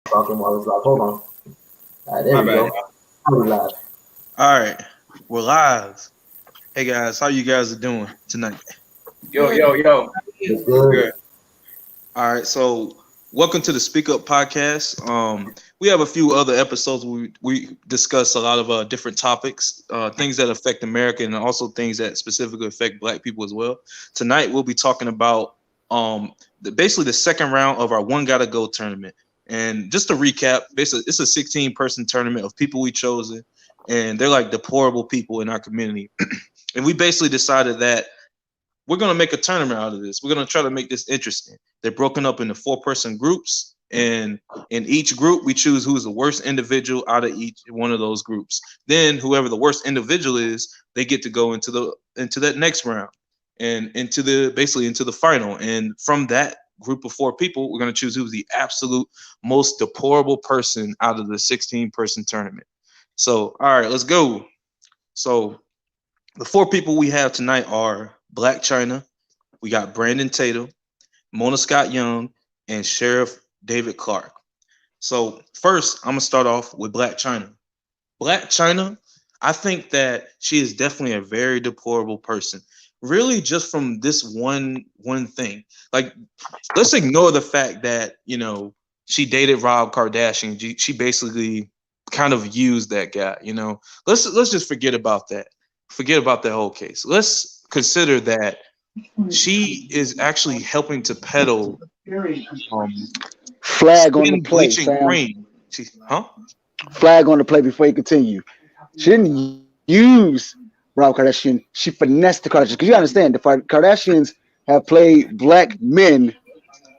Talking while it's live. Hold on. All right, there My we bad, go. y'all. Now we live. All right, we're live. Hey guys, how you guys are doing tonight? Yo, Good. yo, yo. It's You. What's good. good? All right, so welcome to the Speak Up podcast. We have a few other episodes where we discuss a lot of different topics, things that affect America, and also things that specifically affect Black people as well. Tonight we'll be talking about basically the second round of our One Gotta Go tournament. And just to recap, basically it's a 16-person tournament of people we chosen, and they're like deplorable people in our community. And we basically decided that we're going to make a tournament out of this. We're going to try to make this interesting. They're broken up into 4-person groups, and in each group, we choose who's the worst individual out of each one of those groups. Then, whoever the worst individual is, they get to go into that next round and into the final. And from that group of 4 people, we're going to choose who's the absolute most deplorable person out of the 16-person tournament. So, all right, let's go. So, the 4 people we have tonight are Black Chyna, we got Brandon Tatum, Mona Scott Young, and Sheriff David Clarke. So first, I'm gonna start off with Black Chyna. Black Chyna, I think that she is definitely a very deplorable person. Really, just from this one thing. Like, let's ignore the fact that she dated Rob Kardashian. She basically kind of used that guy. Let's just forget about that. Forget about that whole case. Let's consider that she is actually helping to peddle um, Flag on the skin play, bleaching fam. cream. Huh? Flag on the play before you continue. She didn't use Rob Kardashian. She finessed the Kardashians. Because you understand, the Kardashians have played black men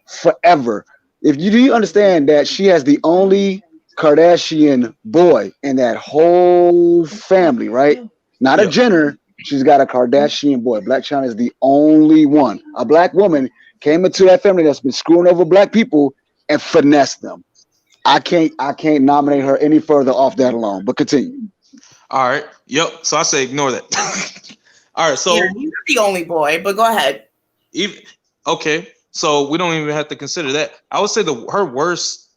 forever. If you do you understand that she has the only Kardashian boy in that whole family, right? Not a Yep. Jenner. She's got a Kardashian boy. Black China is the only one. A black woman came into that family that's been screwing over black people and finessed them. I can't nominate her any further off that alone. But continue. All right. Yep. So I say ignore that. All right. Yeah, So you're the only boy, but go ahead. even okay. So we don't even have to consider that. I would say her worst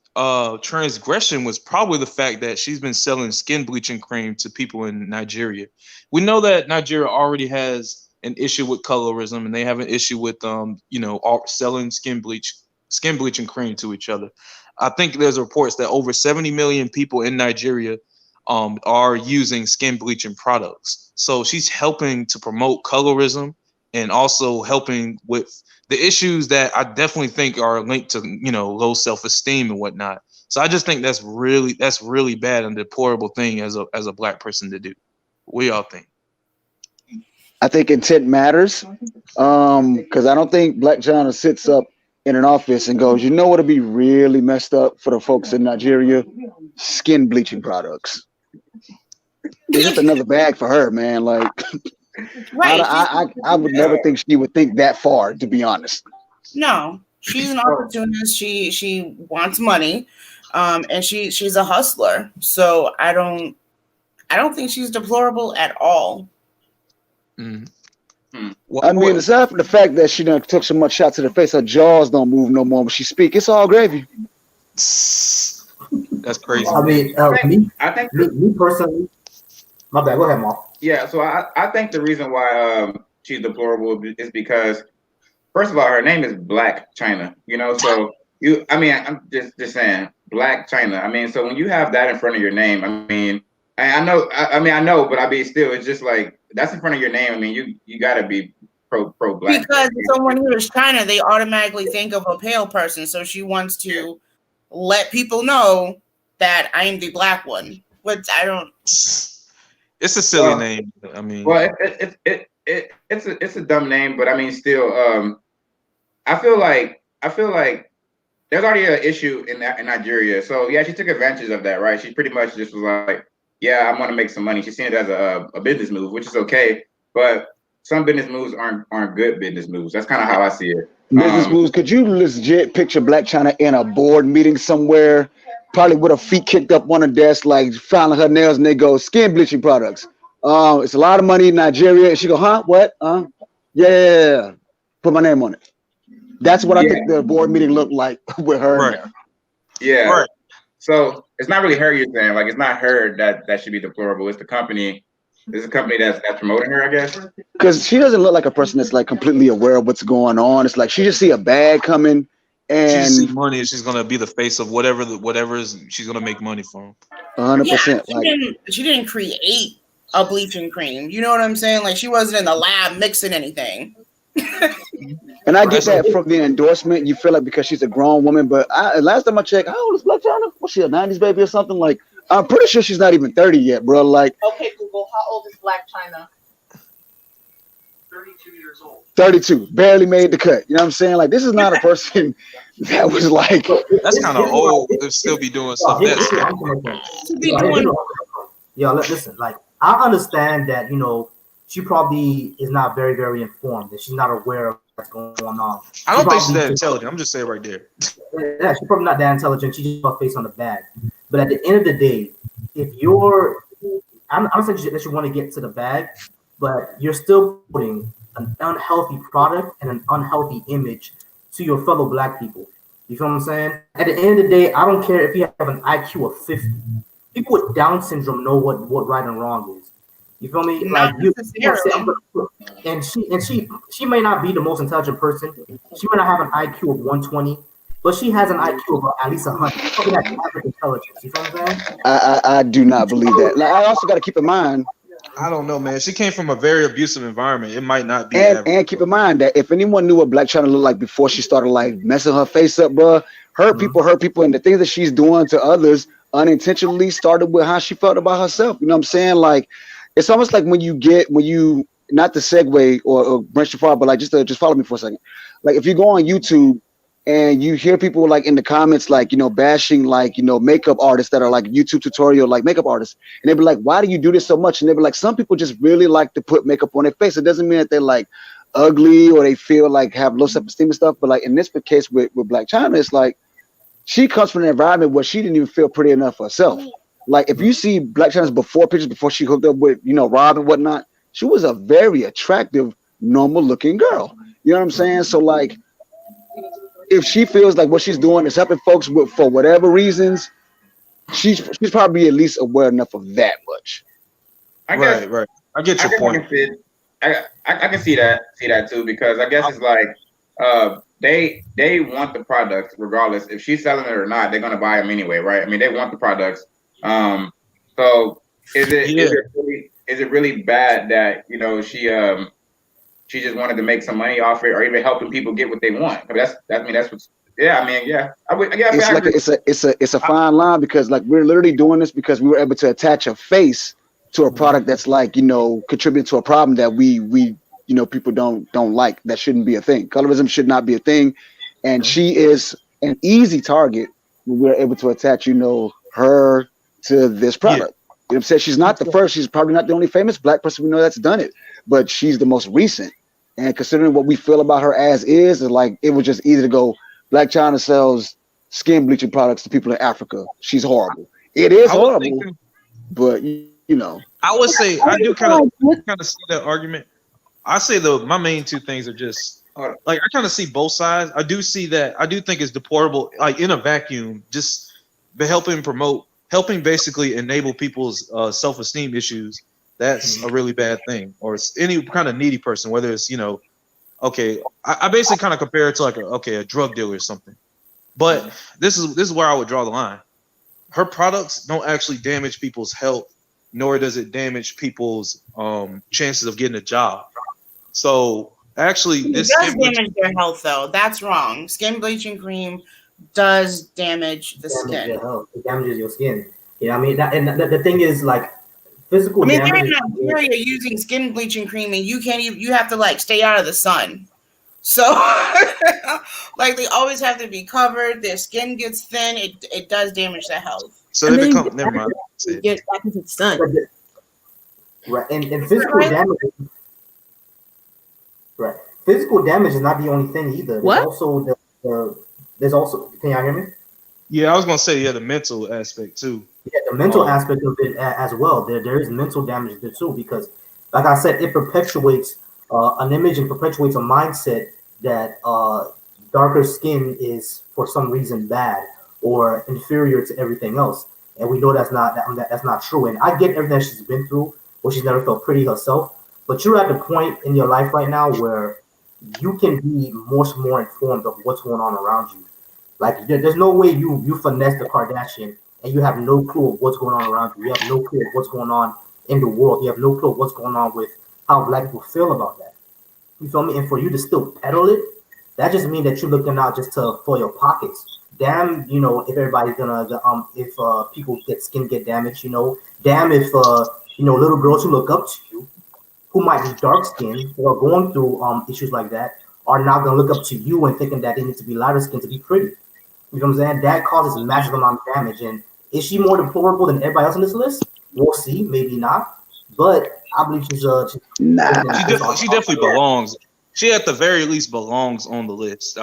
transgression was probably the fact that she's been selling skin bleaching cream to people in Nigeria. We know that Nigeria already has an issue with colorism, and they have an issue with selling skin bleaching cream to each other. I think there's reports that over 70 million people in Nigeria are using skin bleaching products. So she's helping to promote colorism and also helping with the issues that I definitely think are linked to low self esteem and whatnot. So I just think that's really bad and deplorable thing as a black person to do. We all think. I think intent matters. Because I don't think Black China sits up in an office and goes, you know what would be really messed up for the folks in Nigeria? Skin bleaching products. It's just another bag for her, man. Like I, Right. I would never think she would think that far, to be honest. No, she's an Well, opportunist. She wants money, and she's a hustler. So I don't think she's deplorable at all. Mm. hmm. I mean, aside from the fact that she done took so much shots to the face, her jaws don't move no more when she speak. It's all gravy. That's crazy. I mean, I think, me, I think, me, me personally. My bad. Go ahead, Mark. yeah. So I think the reason why she's deplorable is because first of all, her name is Black China. So I mean, I'm just saying Black China. I mean, so when you have that in front of your name, I mean, I know, I know, but I mean, still, it's just like that's in front of your name. I mean, you got to be pro black. Because if someone hears China, they automatically think of a pale person. So she wants to let people know that I am the black one. Which I don't. It's a silly Well, name. I mean, well, it's a dumb name, but I mean, still, I feel like there's already an issue in Nigeria. So yeah, she took advantage of that, right? She pretty much just was like, yeah, I'm gonna make some money. She's seen it as a business move, which is okay, but some business moves aren't good business moves. That's kind of how I see it. Business moves. Could you legit picture Black China in a board meeting somewhere, probably with her feet kicked up on a desk, like filing her nails, and they go skin bleaching products. It's a lot of money in Nigeria, and she go, huh? What? Yeah. Put my name on it. That's what I Yeah, think the board meeting looked like with her in right, there. yeah. right. So it's not really her you're saying. Like it's not her that should be deplorable. It's the company. It's a company that's promoting her, I guess. Because she doesn't look like a person that's like completely aware of what's going on. It's like she just see a bag coming She just see and money and she's gonna be the face of whatever is she's gonna make money from. 100%. She Like, didn't create a bleaching cream. You know what I'm saying? Like she wasn't in the lab mixing anything. and I get that from the endorsement. You feel like because she's a grown woman, but last time I checked, how old is Black China? Was she a 90s baby or something? Like, I'm pretty sure she's not even 30 yet, bro. Like, Okay, Google, how old is Black China? 32 years old. 32, barely made the cut. You know what I'm saying? Like, this is not a person that was like. That's kind of old to still be doing stuff. Listen, like I understand that she probably is not very, very informed, that she's not aware of what's going on. I don't think she's that intelligent. I'm just saying right there. Yeah, she's probably not that intelligent. She just got face on the bag. But at the end of the day, if I'm not saying that you want to get to the bag, but you're still putting an unhealthy product and an unhealthy image to your fellow Black people. You feel what I'm saying? At the end of the day, I don't care if you have an IQ of 50. People with Down syndrome know what right and wrong is. You feel me? Not necessarily. And she may not be the most intelligent person. She may not have an IQ of 120, but she has an IQ of at least 100. She probably has average intelligence. You feel what I'm saying? I do not believe that. Like, I also got to keep in mind. I don't know, man. She came from a very abusive environment. It might not be. And keep in mind that if anyone knew what Black China looked like before she started like messing her face up, bro, hurt people, and the things that she's doing to others unintentionally started with how she felt about herself. You know what I'm saying? Like, it's almost like when you not to segue or branch too far, but like just follow me for a second. Like if you go on YouTube and you hear people like in the comments, like, bashing like, makeup artists that are like YouTube tutorial, like makeup artists. And they'd be like, why do you do this so much? And they'd be like, some people just really like to put makeup on their face. It doesn't mean that they're like ugly or they feel like have low self-esteem and stuff. But like in this case with Black China, it's like she comes from an environment where she didn't even feel pretty enough herself. Like if you see Black China's pictures before she hooked up with, Rob and whatnot, she was a very attractive, normal looking girl. You know what I'm saying? So like, if she feels like what she's doing is helping folks for whatever reasons, she's probably at least aware enough of that much. I guess, Right. I get your point. I can see that too, because I guess it's like they want the products regardless if she's selling it or not. They're gonna buy them anyway, right? I mean, they want the products. So is it really bad that she just wanted to make some money off it, or even helping people get what they want? I mean, that's what's. Yeah, I mean, yeah. It's a fine line, because like we're literally doing this because we were able to attach a face to a product that's like contribute to a problem that we people don't like. That shouldn't be a thing. Colorism should not be a thing, and she is an easy target when we're able to attach her to this product. You know what I'm saying? She's not the first. She's probably not the only famous Black person we know that's done it, but she's the most recent. And considering what we feel about her as is like it was just easy to go, Black China sells skin bleaching products to people in Africa. She's horrible. It is horrible, but I would say I do kind of see that argument. I say my main two things are just like I kind of see both sides. I do see that. I do think it's deplorable, like in a vacuum, just helping basically enable people's self-esteem issues. That's a really bad thing. Or it's any kind of needy person, whether it's okay. I basically kind of compare it to like a drug dealer or something. But this is where I would draw the line. Her products don't actually damage people's health, nor does it damage people's chances of getting a job. So actually, it does damage their health, though. That's wrong. Skin bleaching cream does damage the skin. It damages your skin. You know what I mean? The thing is, like, physical damage. They're in Nigeria using skin bleaching cream, and you have to like stay out of the sun. So, like, they always have to be covered. Their skin gets thin. It does damage their health. So they become. Never mind. Get back into the sun. Right, and physical damage. Right, physical damage is not the only thing either. There's also. Can y'all hear me? Yeah, I was gonna say the mental aspect too. Yeah, the mental aspect of it as well. There is mental damage there too, because, like I said, it perpetuates an image and perpetuates a mindset that darker skin is for some reason bad, or inferior to everything else. And we know that's not true. And I get everything that she's been through, where she's never felt pretty herself. But you're at the point in your life right now where you can be much more informed of what's going on around you. Like there's no way you finesse the Kardashian and you have no clue of what's going on around you. You have no clue of what's going on in the world. You have no clue of what's going on with how black people feel about that. You feel me? And for you to still peddle it, that just means that you're looking out just to for your pockets. Damn, if everybody's gonna if people get damaged, damn if little girls who look up to you who might be dark skinned or going through issues like that are not gonna look up to you and thinking that they need to be lighter skinned to be pretty. You know what I'm saying? That causes massive amount of damage. And is she more deplorable than everybody else on this list? We'll see, maybe not. But I believe she's Nah. She definitely belongs. She at the very least belongs on the list.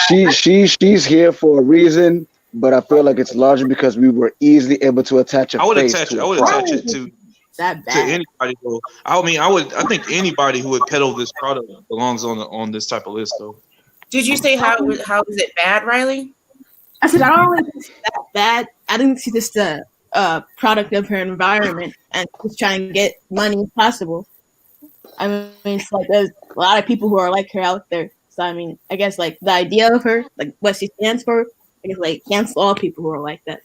She's here for a reason, but I feel like it's largely because we were easily able to attach a face to it. I would attach it to That to bad. anybody. Though. I think anybody who would peddle this product belongs on this type of list though. Did you say how is it bad, Riley? I said I don't really think it's that bad. I didn't see this the product of her environment and just trying to get money if possible. I mean, it's like there's a lot of people who are like her out there. So I mean, I guess like the idea of her, like what she stands for, I guess like cancel all people who are like that.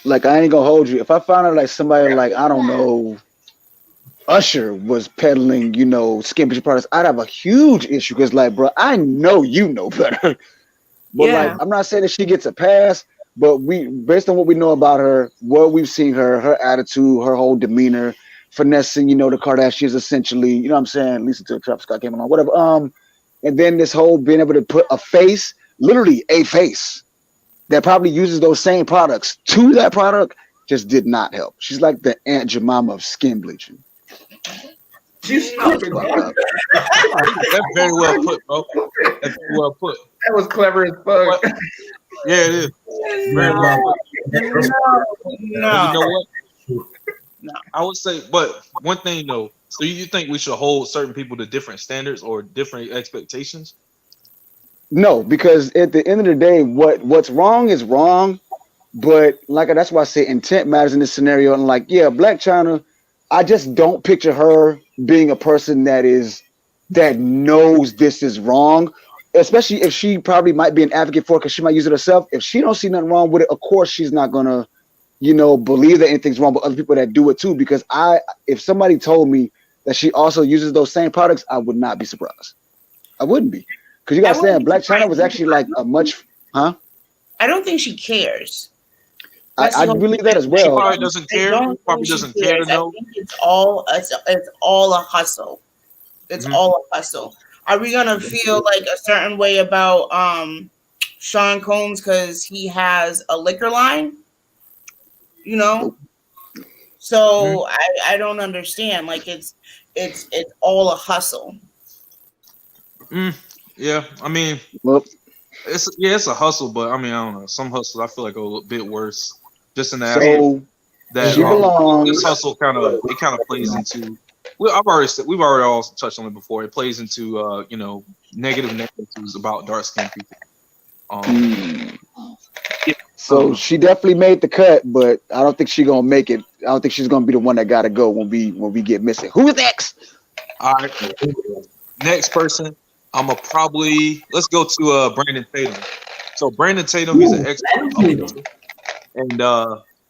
Like I ain't gonna hold you. If I found out like somebody like I don't know, Usher was peddling, skin picture products, I'd have a huge issue because like, bro, I know you know better. But Yeah. like, I'm not saying that she gets a pass, but based on what we know about her, what we've seen her attitude, her whole demeanor, finessing, the Kardashians essentially, you know what I'm saying? At least until Travis Scott came along, whatever. And then this whole being able to put a face, literally a face, that probably uses those same products to that product just did not help. She's like the Aunt Jemima of skin bleaching. She's stupid. That's very well put, bro. That's very well put. That was clever as fuck. Yeah, it is. Very well put. You know No. what? I would say, but one thing though. So you think we should hold certain people to different standards or different expectations? No, because at the end of the day, what's wrong is wrong. But like that's why I say intent matters in this scenario. And like, yeah, Black China, I just don't picture her being a person that knows this is wrong. Especially if she probably might be an advocate for it because she might use it herself. If she don't see nothing wrong with it, of course she's not gonna, believe that anything's wrong with other people that do it too. Because if somebody told me that she also uses those same products, I would not be surprised. I wouldn't be. Because you gotta understand, Black China was actually like a much, huh? I don't think she cares. I believe that as She well. probably doesn't care. Probably doesn't care to know. I think it's all a hustle. It's all a hustle. Are we gonna feel like a certain way about Sean Combs because he has a liquor line? So I don't understand. Like it's all a hustle. Yeah, I mean, Well, it's a hustle, but I mean, I don't know. Some hustles I feel like are a little bit worse. Just in that so that she belongs. this hustle kind of plays into. We've already all touched on it before. It plays into negative narratives about dark skinned people. So she definitely made the cut, but I don't think she's gonna make it. I don't think she's gonna be the one that gotta go when we get missing. Who's next? All right, next person. Let's go to Brandon Tatum. So Brandon Tatum, he's an expert, and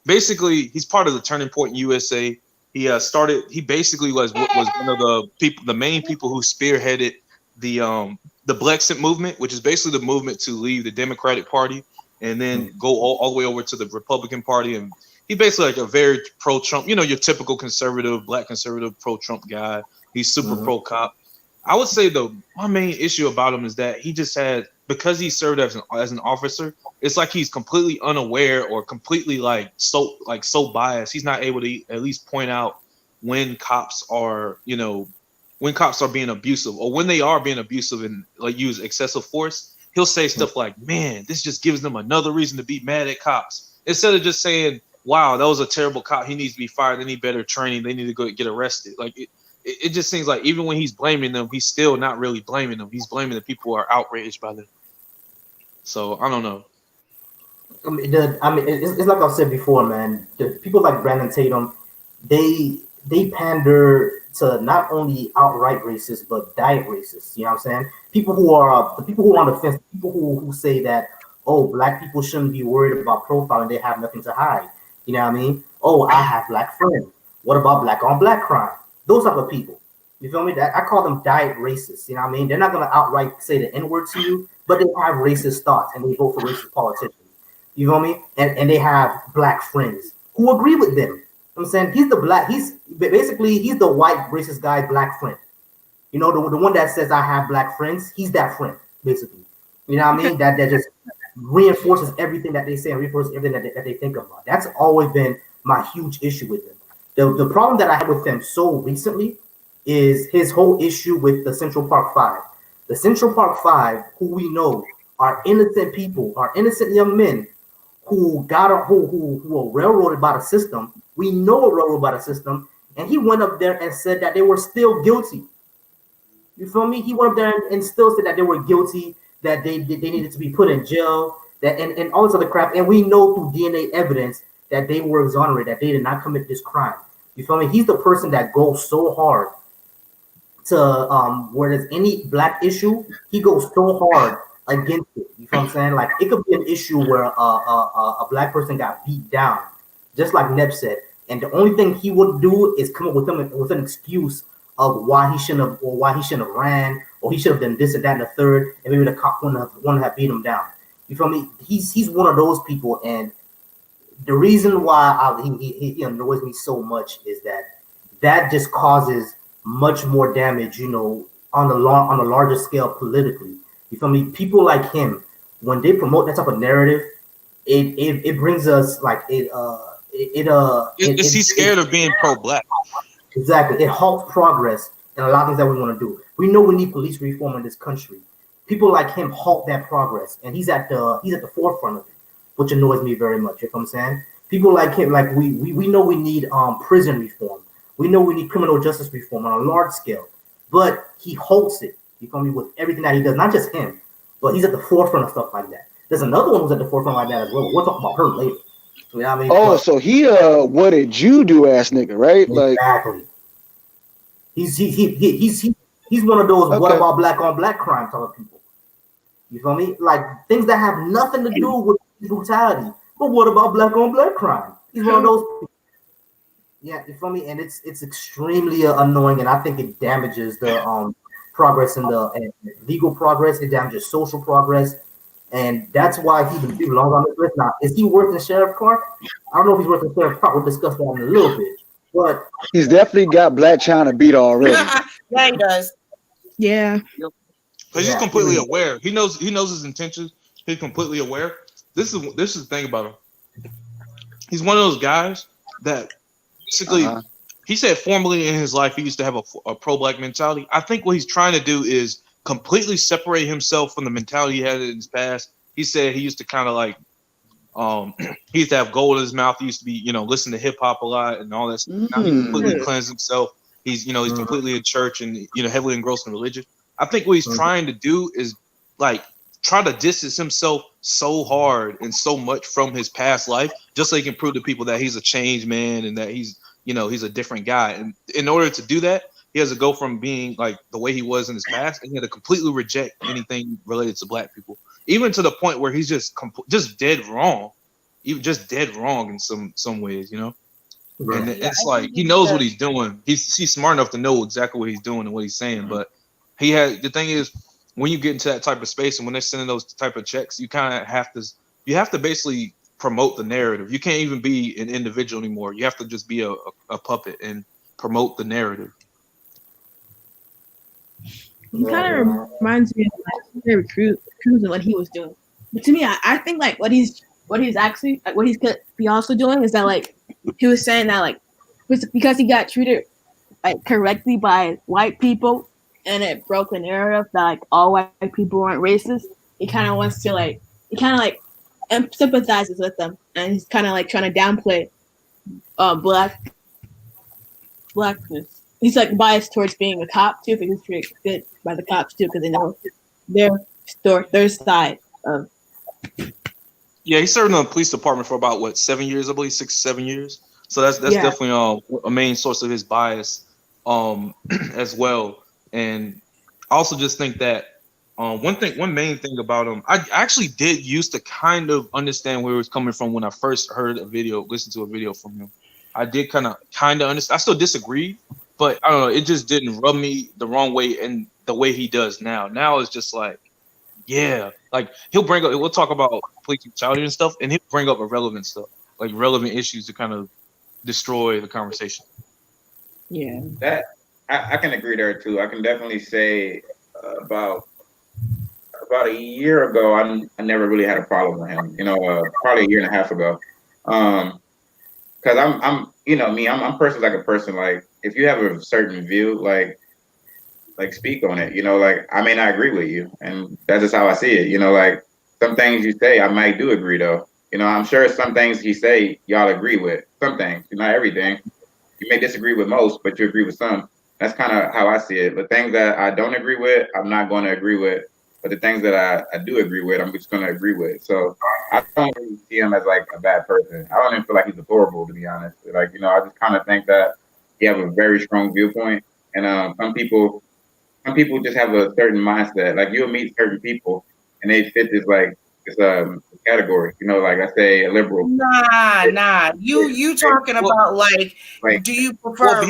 basically he's part of the Turning Point USA. He basically was one of the main people who spearheaded the Brexit movement, which is basically the movement to leave the Democratic Party and then go all the way over to the Republican Party. And he basically like a very pro-Trump, your typical conservative, black conservative pro-Trump guy. He's super pro-cop. I would say my main issue about him is that he just because he served as an officer, it's like he's completely unaware or completely so biased. He's not able to at least point out when cops are being abusive or when they are being abusive and use excessive force. He'll say stuff like, "Man, this just gives them another reason to be mad at cops," instead of just saying, "Wow, that was a terrible cop. He needs to be fired. They need better training. They need to go get arrested." It just seems like even when he's blaming them, he's still not really blaming them. He's blaming the people who are outraged by them. So I don't know. it's like I said before, man. The people like Brandon Tatum, they pander to not only outright racists but diet racists. You know what I'm saying? People who are the people who are on the fence, people who say that black people shouldn't be worried about profiling; they have nothing to hide. You know what I mean? Oh, I have black friends. What about black on black crime? Those type of people. You feel me? That I call them diet racists. You know what I mean? They're not gonna outright say the N word to you, but they have racist thoughts and they vote for racist politicians. You feel me? And they have black friends who agree with them. You know what I'm saying he's basically he's the white racist guy, black friend. You know, the one that says I have black friends, he's that friend, basically. You know what I mean? That just reinforces everything that they say and reinforces everything that they think about. That's always been my huge issue with them. The problem that I had with them so recently is his whole issue with the Central Park Five. The Central Park Five, who we know are innocent people, are innocent young men who were railroaded by the system. We know were railroaded by the system, and he went up there and said that they were still guilty. You feel me? He went up there and still said that they were guilty, that they needed to be put in jail, that and all this other crap. And we know through DNA evidence that they were exonerated, that they did not commit this crime. You feel me? He's the person that goes so hard to where there's any black issue, he goes so hard against it. You feel what I'm saying? Like it could be an issue where a black person got beat down, just like Neb said, and the only thing he would do is come up with an excuse of why he shouldn't have ran, or he should have done this and that and the third, and maybe the cop wouldn't have beat him down. You feel me? He's one of those people, and the reason why he annoys me so much is that just causes much more damage, you know, on a larger scale politically. You feel me? People like him, when they promote that type of narrative, it brings us like is he scared of being pro-black? Exactly. It halts progress and a lot of things that we want to do. We know we need police reform in this country. People like him halt that progress, and he's at the forefront of it, which annoys me very much. You know what I'm saying? People like him, like we know we need prison reform. We know we need criminal justice reform on a large scale, but he halts it. You feel me? With everything that he does, not just him, but he's at the forefront of stuff like that. There's another one who's at the forefront like that as well. We'll talk about her later. You know what I mean? Oh, so he what did you do ass nigga, right? Exactly. He's one of those what about black on black crime type of people. You feel me? Like things that have nothing to do with brutality. But what about black on black crime? He's one of those people. Yeah, you feel me? And it's extremely annoying, and I think it damages the progress in the legal progress. It damages social progress, and that's why he belongs on this list. Now, is he worth the Sheriff Clarke? I don't know if he's worth the Sheriff Clarke. We'll discuss that in a little bit, but he's definitely got Black Chyna beat already. Yeah, he does. Yeah. Because he's completely aware. He knows his intentions. He's completely aware. This is the thing about him. He's one of those guys that basically he said formerly in his life he used to have a pro-black mentality. I think what he's trying to do is completely separate himself from the mentality he had in his past. He said he used to kind of like he used to have gold in his mouth. He used to be, you know, listen to hip hop a lot and all this. Now he completely cleansed himself. He's completely in church and, you know, heavily engrossed in religion. I think what he's trying to do is like try to distance himself so hard and so much from his past life, just so he can prove to people that he's a changed man and that he's a different guy. And in order to do that, he has to go from being like the way he was in his past, and he had to completely reject anything related to black people, even to the point where he's just dead wrong, even just dead wrong in some ways, you know. Right. And it's like he knows what he's doing. He's smart enough to know exactly what he's doing and what he's saying. But the thing is, when you get into that type of space and when they're sending those type of checks, you kind of have to basically promote the narrative. You can't even be an individual anymore. You have to just be a puppet and promote the narrative. He kind of reminds me of like Terry Crews and what he was doing. But to me, I think like what he's actually like what he's could be also doing is that like he was saying that like because he got treated like correctly by white people and it broke the narrative that like all white people weren't racist. He kind of wants to like sympathizes with them, and he's kind of like trying to downplay blackness. He's like biased towards being a cop too, because he's treated good by the cops too, because they know their side of. Yeah, he served in the police department for about what 7 years, I believe, 6 7 years. So that's definitely a main source of his bias, as well. And I also just think that one main thing about him, I actually did used to kind of understand where he was coming from when I first heard listened to a video from him. I did kind of understand. I still disagree, but I don't know. It just didn't rub me the wrong way, and the way he does now. Now it's just like, yeah, like we'll talk about police brutality and stuff, and he'll bring up irrelevant stuff, like relevant issues to kind of destroy the conversation. Yeah. That I can agree there too. I can definitely say about a year ago, I never really had a problem with him. Probably a year and a half ago, because I'm me, I'm person like a person. Like if you have a certain view, like speak on it. Like I may not agree with you, and that's just how I see it. Like some things you say, I might do agree though. I'm sure some things he say y'all agree with. Some things, not everything. You may disagree with most, but you agree with some. That's kind of how I see it. The things that I don't agree with, I'm not going to agree with. But the things that I do agree with, I'm just going to agree with. So I don't really see him as like a bad person. I don't even feel like he's deplorable, to be honest. Like, I just kind of think that he have a very strong viewpoint. And some people just have a certain mindset. Like you'll meet certain people and they fit this category. Like I say, a liberal. Nah. You talking about like do you prefer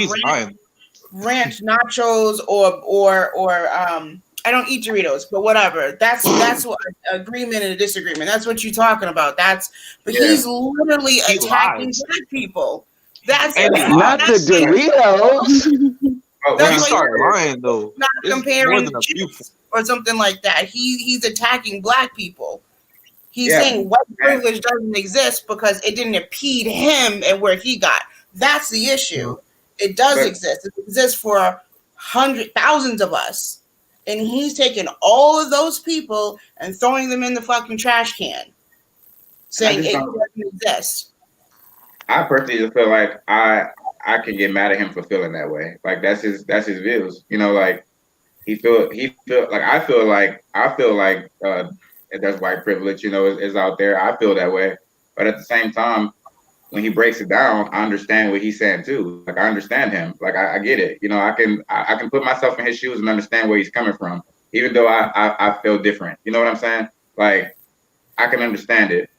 ranch nachos or I don't eat Doritos, but whatever. That's what agreement and a disagreement. That's what you're talking about. He's literally attacking black people. That's not the Doritos. When you start lying though, not comparing chips or something like that. He's attacking black people. He's saying white privilege doesn't exist because it didn't impede him and where he got. That's the issue. It does exist. It exists for thousands of us. And he's taking all of those people and throwing them in the fucking trash can, saying it doesn't exist. I personally just feel like I can get mad at him for feeling that way. Like that's his views. Like he feel like I feel like that's white privilege. Is out there. I feel that way, but at the same time, when he breaks it down, I understand what he's saying too. Like I understand him. Like I get it. I can put myself in his shoes and understand where he's coming from, even though I feel different. You know what I'm saying? Like I can understand it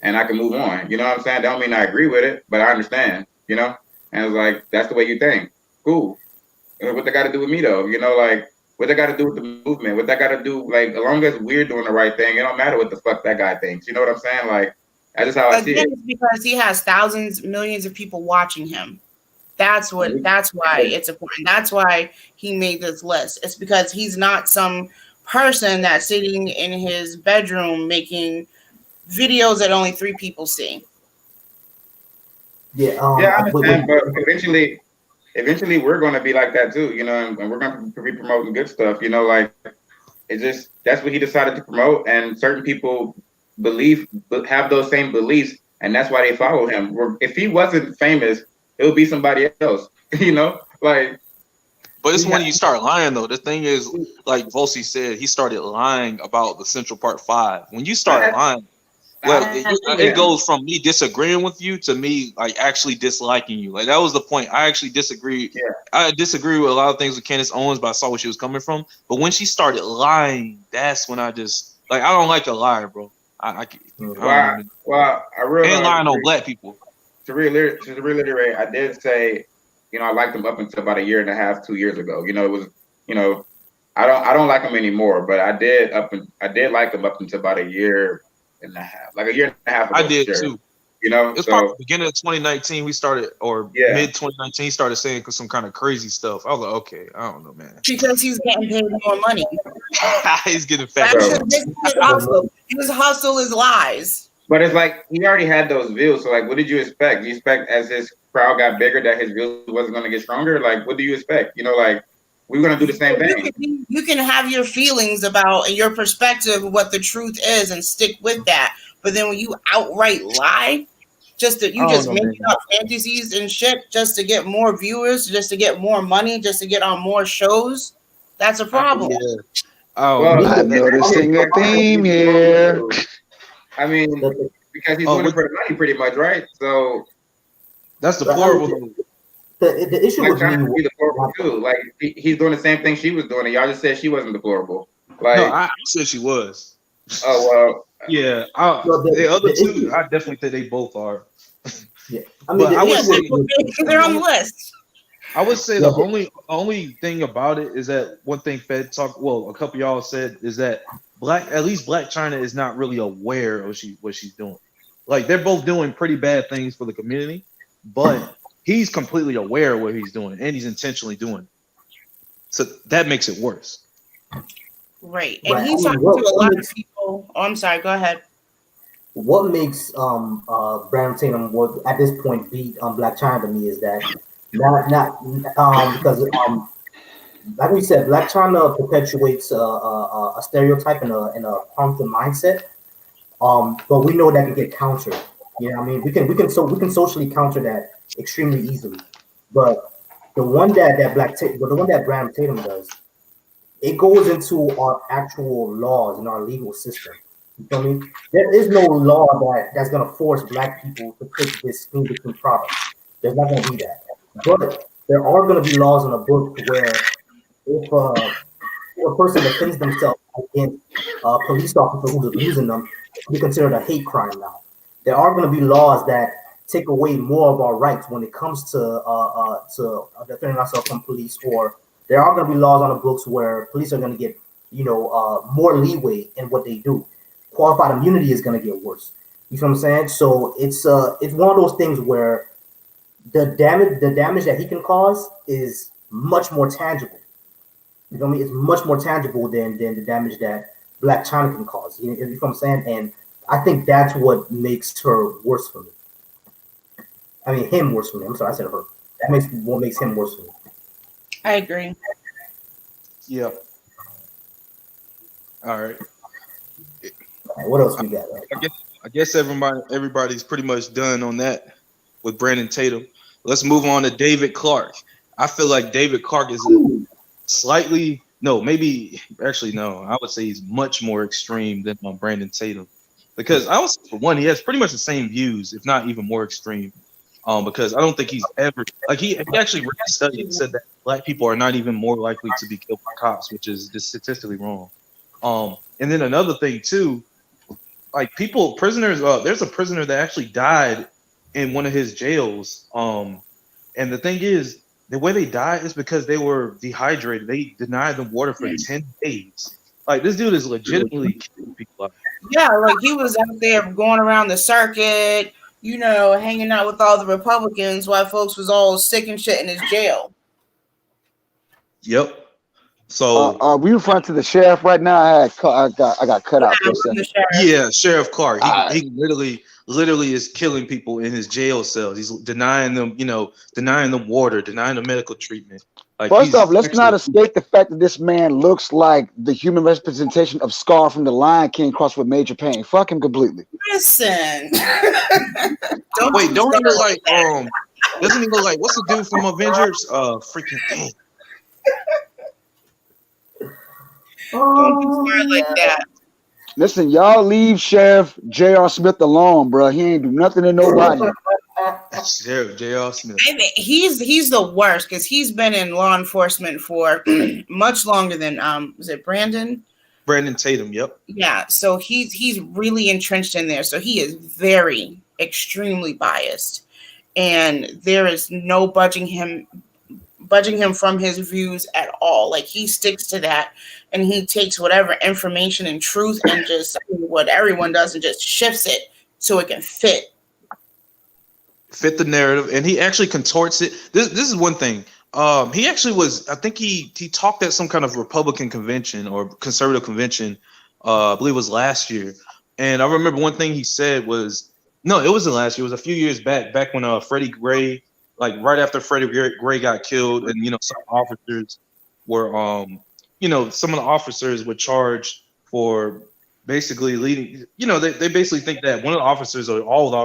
and I can move on. You know what I'm saying? That don't mean I agree with it, but I understand. And it's like that's the way you think. Cool. What they got to do with me though? Like what they got to do with the movement? What they got to do? Like as long as we're doing the right thing, it don't matter what the fuck that guy thinks. You know what I'm saying? Like. That's just how I see it. It's because he has thousands, millions of people watching him. That's why it's important. That's why he made this list. It's because he's not some person that's sitting in his bedroom making videos that only 3 people see. Yeah, I understand, but eventually we're going to be like that too, and we're going to be promoting good stuff, like it's just that's what he decided to promote, and certain people have those same beliefs, and that's why they follow him. If he wasn't famous, it would be somebody else, like. But it's when you start lying though. The thing is, like Volsi said, he started lying about the Central Park 5. When you start lying, it goes from me disagreeing with you to me like actually disliking you. Like that was the point. I actually disagree. Yeah. I disagree with a lot of things with Candace Owens, but I saw where she was coming from. But when she started lying, that's when I just I don't like a liar, bro. I realize lying on black people. To reiterate, I did say, I liked him up until about a year and a half, 2 years ago. It was, I don't like him anymore, but I did like him up until about a year and a half, like a year and a half ago. I did too. It's probably beginning of 2019 we started, or mid 2019 he started saying some kind of crazy stuff. I was like, okay, I don't know, man. Because he's getting paid more money. He's getting fat. His hustle is lies. But it's like he already had those views. So like, what did you expect? Do you expect as his crowd got bigger that his views wasn't going to get stronger? Like, what do you expect? Like we're going to do the same thing. You can have your feelings about and your perspective of what the truth is and stick with that. But then when you outright lie, just making up fantasies and shit just to get more viewers, just to get more money, just to get on more shows, that's a problem. I'm noticing a theme here. I mean, because he's doing it for the money, pretty much, right? So that's But deplorable. the issue Black with China me would be deplorable too. Like he's doing the same thing she was doing, and y'all just said she wasn't deplorable. Like, No, I said she was. oh well, Yeah, no, the other the two, issue, I definitely think they both are. yeah. I mean, But the I would Yeah, issue say they're on the list. I would say yeah, the only thing about it is that one thing Fed talked, well, a couple of y'all said is that at least Black China is not really aware of what she's doing. Like they're both doing pretty bad things for the community, but he's completely aware of what he's doing and he's intentionally doing it. So that makes it worse. Right. And right. I he's mean, talking to a lot of people. Oh, I'm sorry. Go ahead. what makes Brandon Tatum would at this point beat Black China to me is that not because like we said, Black China perpetuates a stereotype and a harmful mindset. But we know that can get countered. You know what I mean? We can socially counter that extremely easily. But the one that Brandon Tatum does, it goes into our actual laws and our legal system. You feel me? There is no law that's gonna force black people to take this skin between products. There's not gonna be that. But there are gonna be laws in the book where if a person defends themselves against a police officer who's abusing them, it can be considered a hate crime now. There are going to be laws that take away more of our rights when it comes to defending ourselves from police, or there are going to be laws on the books where police are going to get more leeway in what they do. Qualified immunity is going to get worse. You know what I'm saying? So it's one of those things where the damage that he can cause is much more tangible. You know what I mean? It's much more tangible than the damage that Black China can cause. You know what I'm saying? And I think that's what makes her worse for me. I mean, him worse for me. I'm sorry, I said her. That makes what makes him worse for me. I agree. Yeah. All right. All right, what else we got? Right? I guess everybody's pretty much done on that with Brandon Tatum. Let's move on to David Clarke. I feel like David Clarke is I would say he's much more extreme than Brandon Tatum, because I was, for one, he has pretty much the same views, if not even more extreme. Because I don't think he's ever, like, he actually read a study that said that black people are not even more likely to be killed by cops, which is just statistically wrong. And then another thing too, like prisoners, there's a prisoner that actually died in one of his jails. And the thing is, the way they died is because they were dehydrated. They denied them water for 10 days. Like, this dude is legitimately killing people. Yeah, like he was out there going around the circuit, hanging out with all the Republicans while folks was all sick and shit in his jail. Yep. So are we referring to the sheriff right now? I got cut out for a second. Yeah, Sheriff Clarke. He literally is killing people in his jail cells. He's denying them water, denying them medical treatment. Like, first off, let's not escape the fact that this man looks like the human representation of Scar from The Lion King crossed with Major Payne. Fuck him completely. Listen. Don't he look like doesn't he look like, what's the dude from Avengers? Freaking Don't do smart like that. Listen, y'all leave Sheriff J.R. Smith alone, bro. He ain't do nothing to nobody. Sheriff J.R. Smith. I mean, he's the worst because he's been in law enforcement for much longer than was it Brandon Tatum? Yep. Yeah, so he's really entrenched in there. So he is very extremely biased, and there is no budging him from his views at all. Like, he sticks to that, and he takes whatever information and truth and just what everyone does and just shifts it so it can fit the narrative, and he actually contorts it. This is one thing. He actually was, I think he talked at some kind of Republican convention or conservative convention, I believe it was last year. And I remember one thing he said was, no, it wasn't last year. It was a few years back when Freddie Gray, like right after Freddie Gray got killed, and some officers were, some of the officers were charged for basically leading. They basically think that one of the officers or all the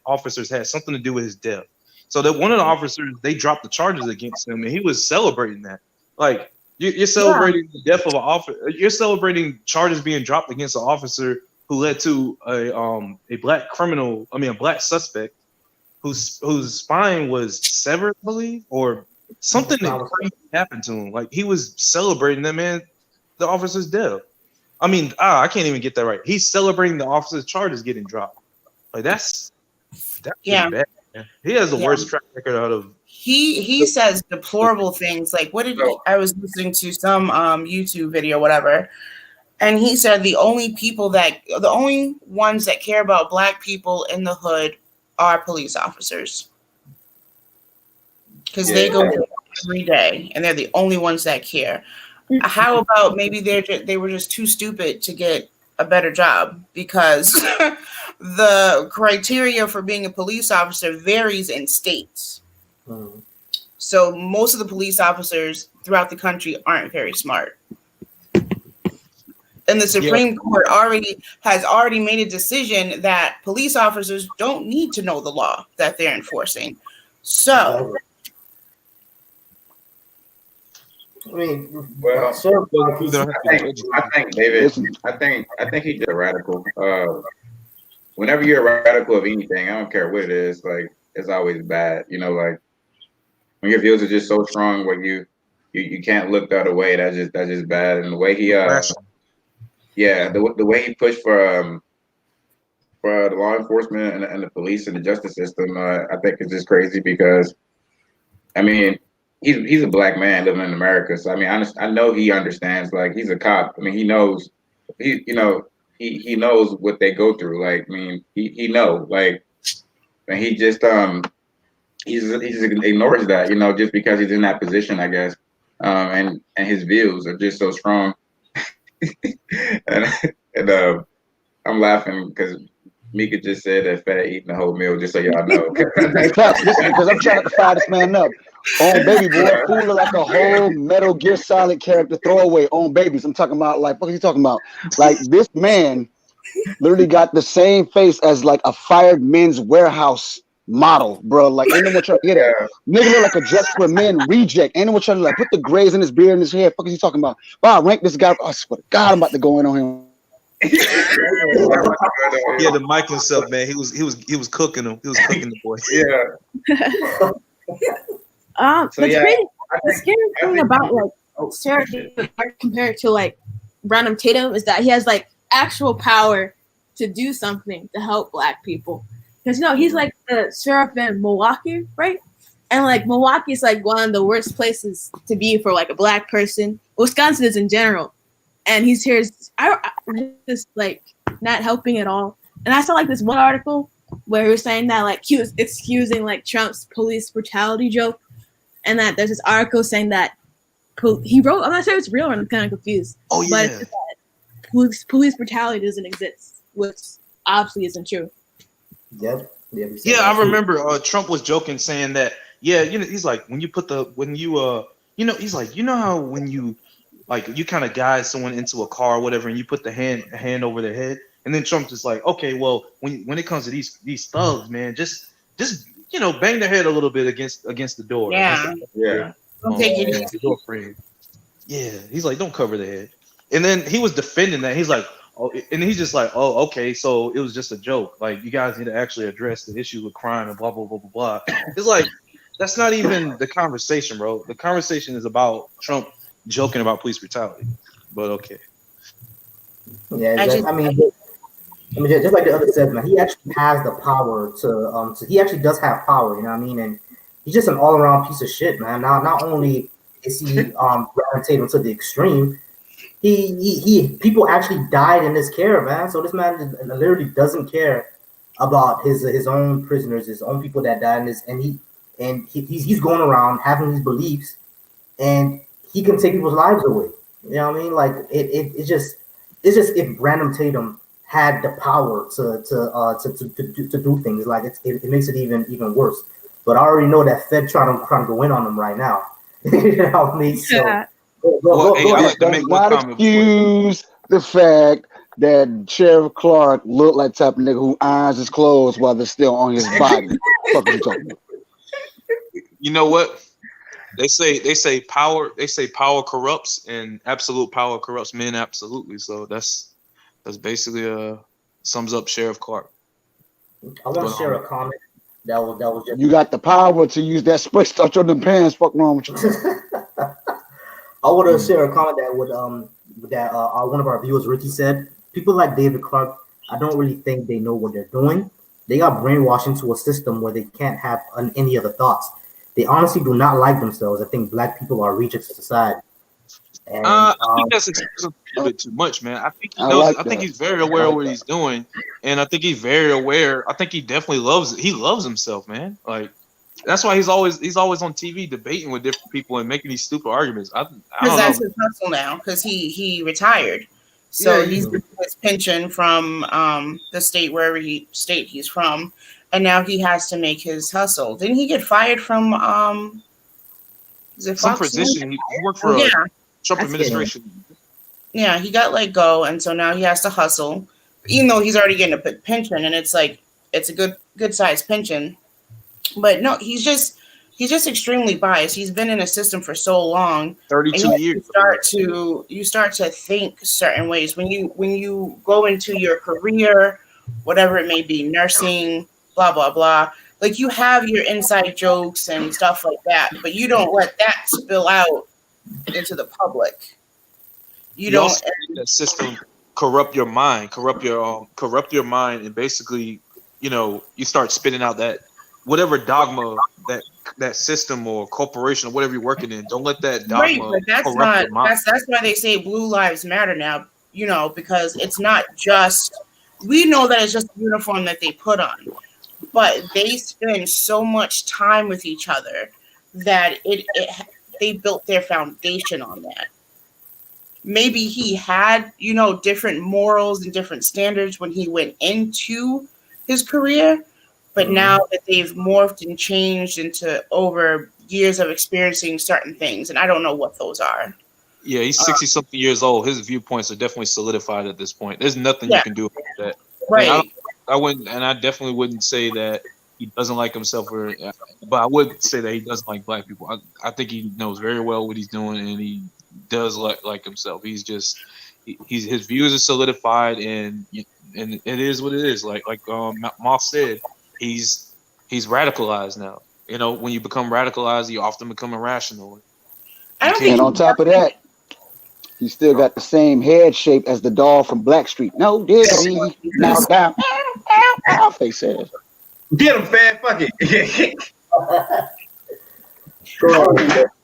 officers had something to do with his death. So that one of the officers, they dropped the charges against him, and he was celebrating that. Like, you're celebrating the death of an officer. You're celebrating charges being dropped against an officer who led to a black criminal. I mean, a black suspect whose spine was severed, I believe, or something that crazy happened to him. Like he was celebrating that man, the officer's death. I mean, I can't even get that right. He's celebrating the officer's charges getting dropped. Like that's Yeah. bad. Man. He has the worst track record out of. He says deplorable things. Like what did I was listening to some YouTube video, whatever, and he said the only ones that care about black people in the hood are police officers because they go there every day and they're the only ones that care. How about maybe they were just too stupid to get a better job because the criteria for being a police officer varies in states. So most of the police officers throughout the country aren't very smart. And the Supreme Court has already made a decision that police officers don't need to know the law that they're enforcing. So I mean, well, I think David, I think he's just a radical. Whenever you're a radical of anything, I don't care what it is, like it's always bad. You know, like when your views are just so strong where you can't look the other way, that's just bad. And the way he the way he pushed for the law enforcement and the police and the justice system, I think it's just crazy because I mean he's a black man living in America, so I mean I know he understands. Like he's a cop. I mean he knows he knows what they go through. Like I mean he know like, and he just he just ignores that, you know, just because he's in that position, I guess. And his views are just so strong. and I'm laughing because Mika just said that Fat eating the whole meal, just so y'all know. Listen, because I'm trying to fire this man up. On baby boy, fool look like a whole Metal Gear Solid character throwaway on babies. I'm talking about like, what are you talking about? Like this man literally got the same face as like a fired Men's Warehouse model, bro. Like ain't no one trying to get it. Nigga look like a Just for Men reject. Ain't no one trying to like put the grays in his beard and his hair. Fuck is he talking about? Wow, rank this guy. I swear to God, I'm about to go in on him. Yeah, the mic himself, man. He was cooking him. He was cooking the boy. Yeah. The scary thing about like Sarah compared to like Brandon Tatum is that he has like actual power to do something to help black people. Because he's like the sheriff in Milwaukee, right? And like Milwaukee is like one of the worst places to be for like a black person. Wisconsin is in general, and he's here. Just like not helping at all. And I saw like this one article where he was saying that like he was excusing like Trump's police brutality joke, and that there's this article saying that he wrote. I'm not sure if it's real, or I'm kind of confused. Oh yeah. But it's that police brutality doesn't exist, which obviously isn't true. Yep. Yeah, I remember Trump was joking saying that. Yeah, he's like he's like, how when you like you kind of guide someone into a car or whatever, and you put the hand over their head, and then Trump just like, okay, well, when it comes to these thugs, man, just bang their head a little bit against the door. Yeah. Don't take it easy. Door frame. Yeah, he's like, don't cover the head. And then he was defending that. He's like, oh, and he's just like, oh, okay, so it was just a joke. Like, you guys need to actually address the issue with crime and blah blah blah blah blah. It's like that's not even the conversation, bro. The conversation is about Trump joking about police brutality. But okay. Yeah, I mean, just like the other said, man, he actually has the power to he actually does have power, you know what I mean? And he's just an all-around piece of shit, man. Not only is he gravitating to the extreme, he people actually died in his care, man. So this man literally doesn't care about his own prisoners, his own people that died in his, and he's going around having these beliefs, and he can take people's lives away. You know what I mean? Like it's just if Brandon Tatum had the power to do things, like it makes it even worse. But I already know that Fed trying to go in on them right now. You know what I mean? So does not excuse the fact that Sheriff Clarke looked like the type of nigga who irons his clothes while they're still on his body. Fuck are you talking about? You know what? They say power corrupts, and absolute power corrupts men absolutely. So that's basically Sums up Sheriff Clarke. I want But, to share a comment that was just. You got the power to use that spray starch on them pants. Fuck wrong with you? I want to share a comment that one of our viewers, Ricky, said. People like David Clarke, I don't really think they know what they're doing. They got brainwashed into a system where they can't have any other thoughts. They honestly do not like themselves. I think black people are rejects of society. And I think that's a little bit too much, man. I think he I knows. like I think that. he's very aware of what he's doing, and I think he's very aware. I think he definitely loves it. He loves himself, man. Like that's why he's always on TV debating with different people and making these stupid arguments. I Because don't that's know. his hustle now. Because he retired, so Yeah, he's getting his pension from the state wherever he's from, and now he has to make his hustle. Didn't he get fired from is it Some Fox News? position. He worked for Yeah, Trump That's administration. yeah, he got let go, and so now he has to hustle, even though he's already getting a pension, and it's like it's a good sized pension. But no, he's just extremely biased. He's been in a system for so long, and 32 yet years. you start to think certain ways when you go into your career, whatever it may be, nursing, blah blah blah. Like you have your inside jokes and stuff like that, but you don't let that spill out into the public. You You don't. also let that system corrupt your mind, corrupt your mind, and basically, you start spitting out that whatever dogma that system or corporation or whatever you're working in. Don't let that Right, dogma but that's corrupt not your mind. that's why they say blue lives matter now, because it's not just we know that it's just a uniform that they put on, but they spend so much time with each other that they built their foundation on that. Maybe he had, different morals and different standards when he went into his career, but now that they've morphed and changed into over years of experiencing certain things, and I don't know what those are. Yeah, he's 60 something years old. His viewpoints are definitely solidified at this point. There's nothing Yeah. you can do about that. Right. And I definitely wouldn't say that he doesn't like himself, but I would say that he doesn't like black people. I think he knows very well what he's doing, and he does like himself. He's just his views are solidified, and it is what it is. Like Moss said, he's radicalized now. When you become radicalized, you often become irrational. I don't think And on top of that, he still got the same head shape as the doll from Blackstreet. No, Disney. Now down. Face says. Get him, fat. Fuck it.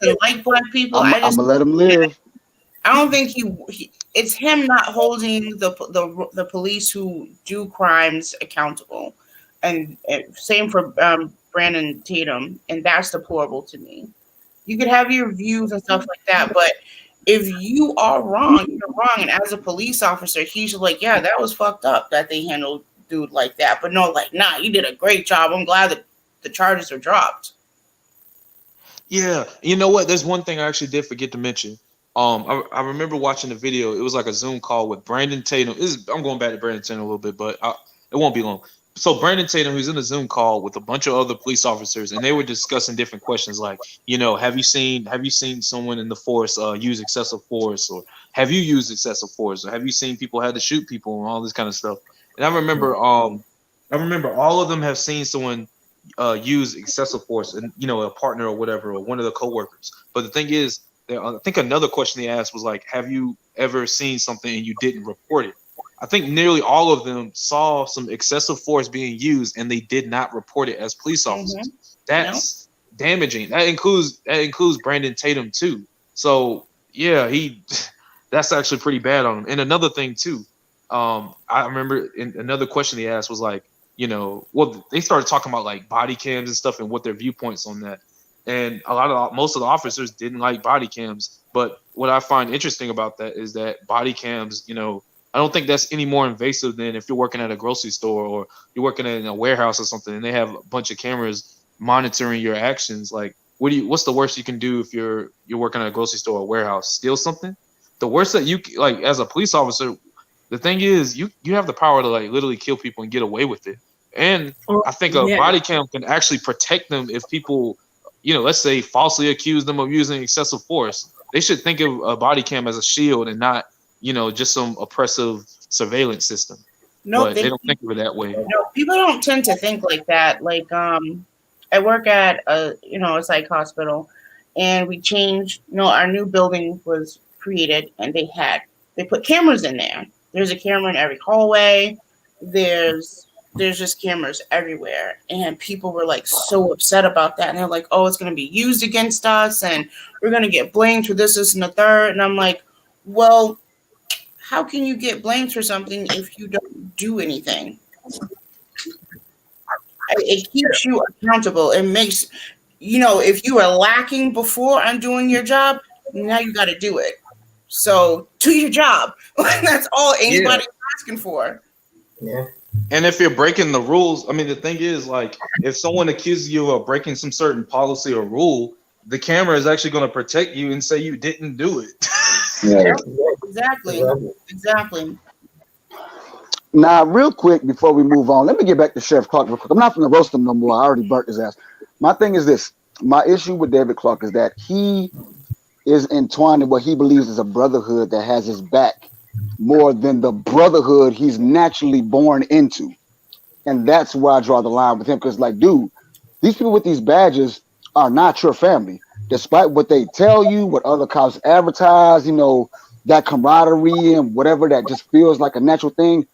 they like black people. I'm gonna let him live. I don't think it's him not holding the police who do crimes accountable, and same for Brandon Tatum, and that's deplorable to me. You could have your views and stuff like that, but if you are wrong, you're wrong. And as a police officer, he's like, yeah, that was fucked up that they handled dude like that. But no, like, nah, you did a great job. I'm glad that the charges are dropped. Yeah, you know what? There's one thing I actually did forget to mention. I remember watching the video. It was like a Zoom call with Brandon Tatum. I'm going back to Brandon Tatum a little bit, but it won't be long. So Brandon Tatum, who's in a Zoom call with a bunch of other police officers, and they were discussing different questions like, have you seen someone in the force use excessive force, or have you used excessive force, or have you seen people had to shoot people and all this kind of stuff. And I remember all of them have seen someone use excessive force, and a partner or whatever, or one of the coworkers. But the thing is, I think another question they asked was like, have you ever seen something and you didn't report it? I think nearly all of them saw some excessive force being used and they did not report it as police officers. That's damaging. That includes Brandon Tatum too. So yeah, that's actually pretty bad on him. And another thing too, I remember another question they asked was like, they started talking about like body cams and stuff and what their viewpoints on that. And most of the officers didn't like body cams. But what I find interesting about that is that body cams, I don't think that's any more invasive than if you're working at a grocery store or you're working in a warehouse or something, and they have a bunch of cameras monitoring your actions. Like, what's the worst you can do if you're working at a grocery store or warehouse? Steal something? The worst that you like as a police officer, the thing is you have the power to like literally kill people and get away with it. And I think a body cam can actually protect them if people, let's say falsely accuse them of using excessive force. They should think of a body cam as a shield and not, just some oppressive surveillance system. Nope, but they don't think of it that way. no, people don't tend to think like that. Like, I work at a psych hospital, and we changed. Our new building was created, and they put cameras in there. There's a camera in every hallway. There's just cameras everywhere, and people were like so upset about that, and they're like, "Oh, it's going to be used against us, and we're going to get blamed for this, and the third." And I'm like, "Well, how can you get blamed for something if you don't do anything? It keeps you accountable. It makes, if you were lacking before on doing your job, now you got to do it. So do your job. That's all anybody's asking for." Yeah. And if you're breaking the rules, I mean, the thing is, like, if someone accuses you of breaking some certain policy or rule, the camera is actually going to protect you and say you didn't do it. Yeah. Exactly. Now, real quick before we move on, let me get back to Sheriff Clarke real quick. I'm not going to roast him no more. I already burnt his ass. My thing is this. My issue with David Clarke is that he is entwined in what he believes is a brotherhood that has his back more than the brotherhood he's naturally born into. And that's where I draw the line with him. Because, like, dude, these people with these badges are not your family. Despite what they tell you, what other cops advertise, that camaraderie and whatever that just feels like a natural thing.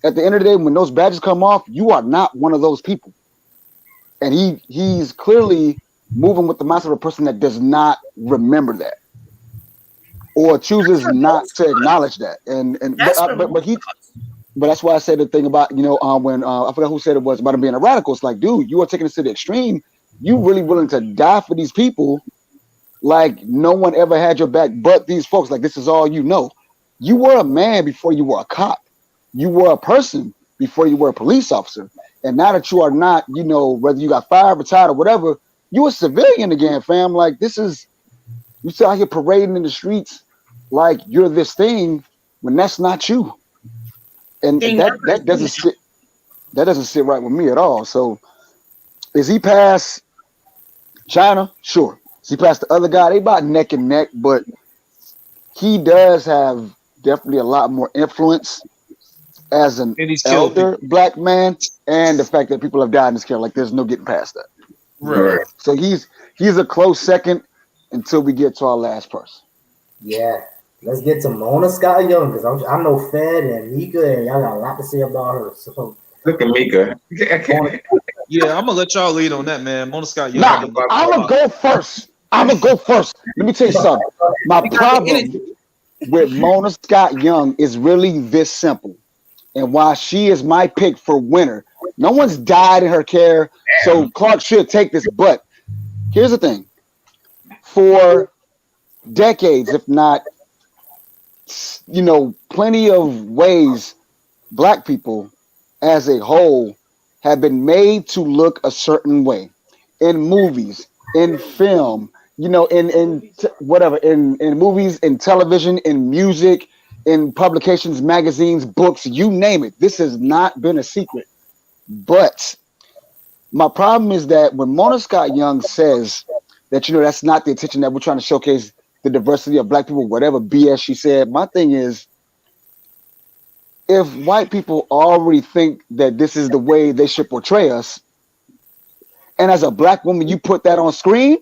At the end of the day, when those badges come off, you are not one of those people. And he's clearly moving with the mindset of a person that does not remember that or chooses not to acknowledge that. But that's why I said the thing about, when I forgot who said it was about him being a radical. It's like, dude, you are taking this to the extreme. You really willing to die for these people. Like no one ever had your back but these folks. Like this is all you know. You were a man before you were a cop. You were a person before you were a police officer. And now that you are not, whether you got fired, retired, or whatever, you a civilian again, fam. Like you still out here parading in the streets like you're this thing when that's not you. And that doesn't sit right with me at all. So is he past Chyna? Sure. Is he past the other guy? They about neck and neck, but he does have definitely a lot more influence as an elder black man, and the fact that people have died in this care, like there's no getting past that. Right. So he's a close second until we get to our last person. Yeah. Let's get to Mona Scott Young because I know Fed and Mika and y'all got a lot to say about her. So Look at Mika. Yeah, I'm gonna let y'all lead on that, man. Mona Scott Young. Nah, I'm gonna go first. Let me tell you something. My problem with Mona Scott Young is really this simple. And why she is my pick for winner. No one's died in her care, so Clarke should take this. But here's the thing. For decades, if not, plenty of ways, black people as a whole have been made to look a certain way in movies, in film, in movies, in television, in music, in publications, magazines, books, you name it. This has not been a secret. But my problem is that when Mona Scott Young says that, that's not the intention, that we're trying to showcase the diversity of black people, whatever BS she said, my thing is, if white people already think that this is the way they should portray us, and as a black woman, you put that on screen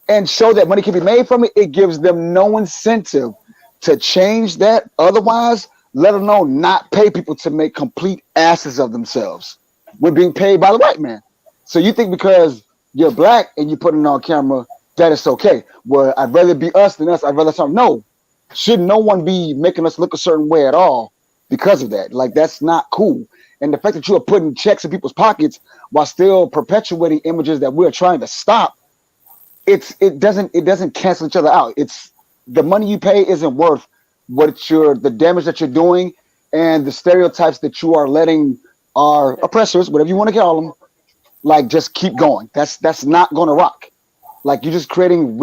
and show that money can be made from it, it gives them no incentive to change that. Otherwise, let alone not pay people to make complete asses of themselves when being paid by the white man. So you think because you're black and you put it on camera that it's okay. Well, I'd rather be us than us. I'd rather something. No, should no one be making us look a certain way at all because of that? Like that's not cool. And the fact that you are putting checks in people's pockets while still perpetuating images that we're trying to stop, it doesn't cancel each other out. It's the money you pay isn't worth the damage that you're doing and the stereotypes that you are letting our oppressors, whatever you want to call them, like just keep going. That's not going to rock. Like you're just creating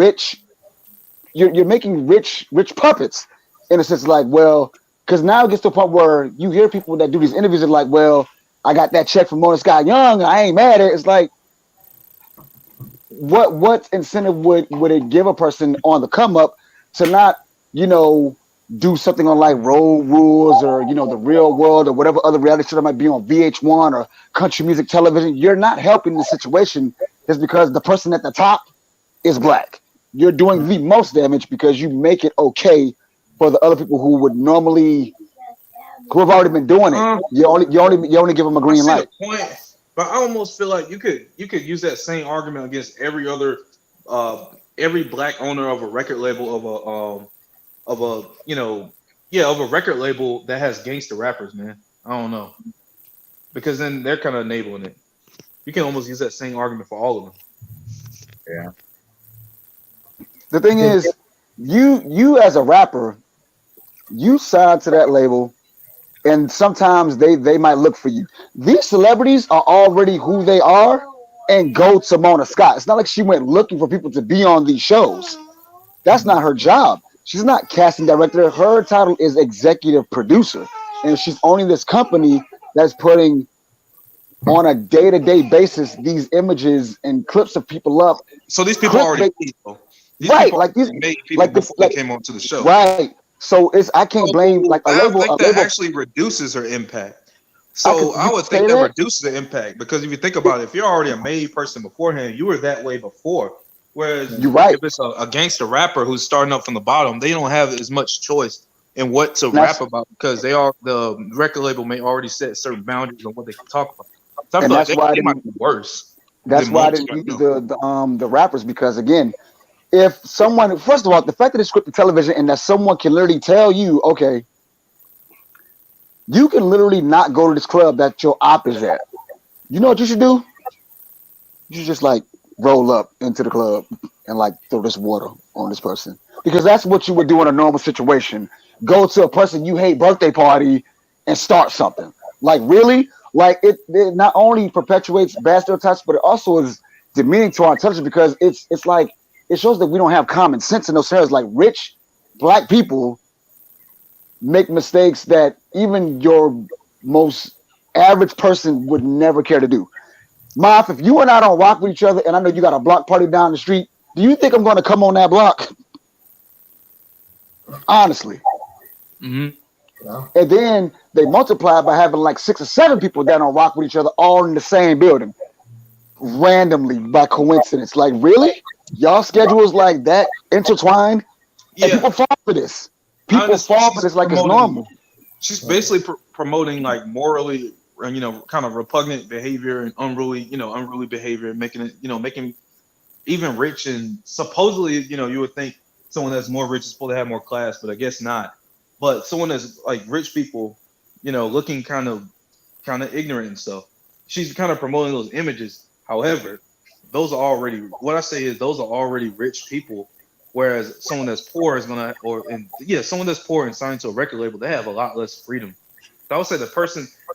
you're making rich puppets in a sense. Like, well, because now it gets to a point where you hear people that do these interviews and like, well, I got that check from Mona Scott Young. I ain't mad at it. It's like, what incentive would it give a person on the come up to not, do something on like Road Rules or The Real World or whatever other reality show that might be on VH1 or country music television, you're not helping the situation just because the person at the top is black. You're doing the most damage because you make it okay for the other people who would normally who have already been doing it. You only give them a I green see light. the point, but I almost feel like you could use that same argument against every other every black owner of a record label of a of a record label that has gangster rappers, man. I don't know, because then they're kind of enabling it. You can almost use that same argument for all of them. Yeah. The thing is, you as a rapper, you sign to that label, and sometimes they might look for you. These celebrities are already who they are and go to Mona Scott. It's not like she went looking for people to be on these shows. That's not her job. She's not casting director. Her title is executive producer, and she's owning this company that's putting on a day-to-day basis these images and clips of people up. So these people are already made, though. These Right, people like these, made people like this, before they like came onto the show. right. So I can't blame like a I don't label. think A that label. actually reduces her impact. So I would say think that that. reduces the impact, because if you think about it, if you're already a made person beforehand, you were that way before. Whereas You're right. if it's a gangster rapper who's starting up from the bottom, they don't have as much choice in what to That's rap about, because the record label may already set certain boundaries on what they can talk about. So I and feel like that's why I they might didn't. be worse That's than why I most didn't right use now. the rappers because again, if someone first of all, the fact that it's scripted television and that someone can literally tell you, okay, you can literally not go to this club that your op is at. You know what you should do? You should just like roll up into the club and like throw this water on this person because that's what you would do in a normal situation. Go to a person you hate birthday party and start something. Like really, like it not only perpetuates bad stereotypes, but it also is demeaning to our intelligence because it's like it shows that we don't have common sense in those areas. Like rich black people make mistakes that even your most average person would never care to do. Moth, if you and I don't rock with each other, and I know you got a block party down the street, do you think I'm going to come on that block? Honestly. Mm-hmm. Yeah. And then they multiply by having like 6 or 7 people that don't rock with each other all in the same building, randomly by coincidence. Like, really? Y'all schedules like that intertwined? And Yeah, people fall for this. I People understand. fall for this like it's normal. She's basically promoting like morally, kind of repugnant behavior and unruly behavior, making it, making even rich and supposedly, you would think someone that's more rich is supposed to have more class, but I guess not. But someone that's like rich people, looking kind of ignorant and stuff. She's kind of promoting those images. However, those are already what I say is those are already rich people. Whereas someone that's poor is gonna, someone that's poor and signed to a record label, they have a lot less freedom. So I would say the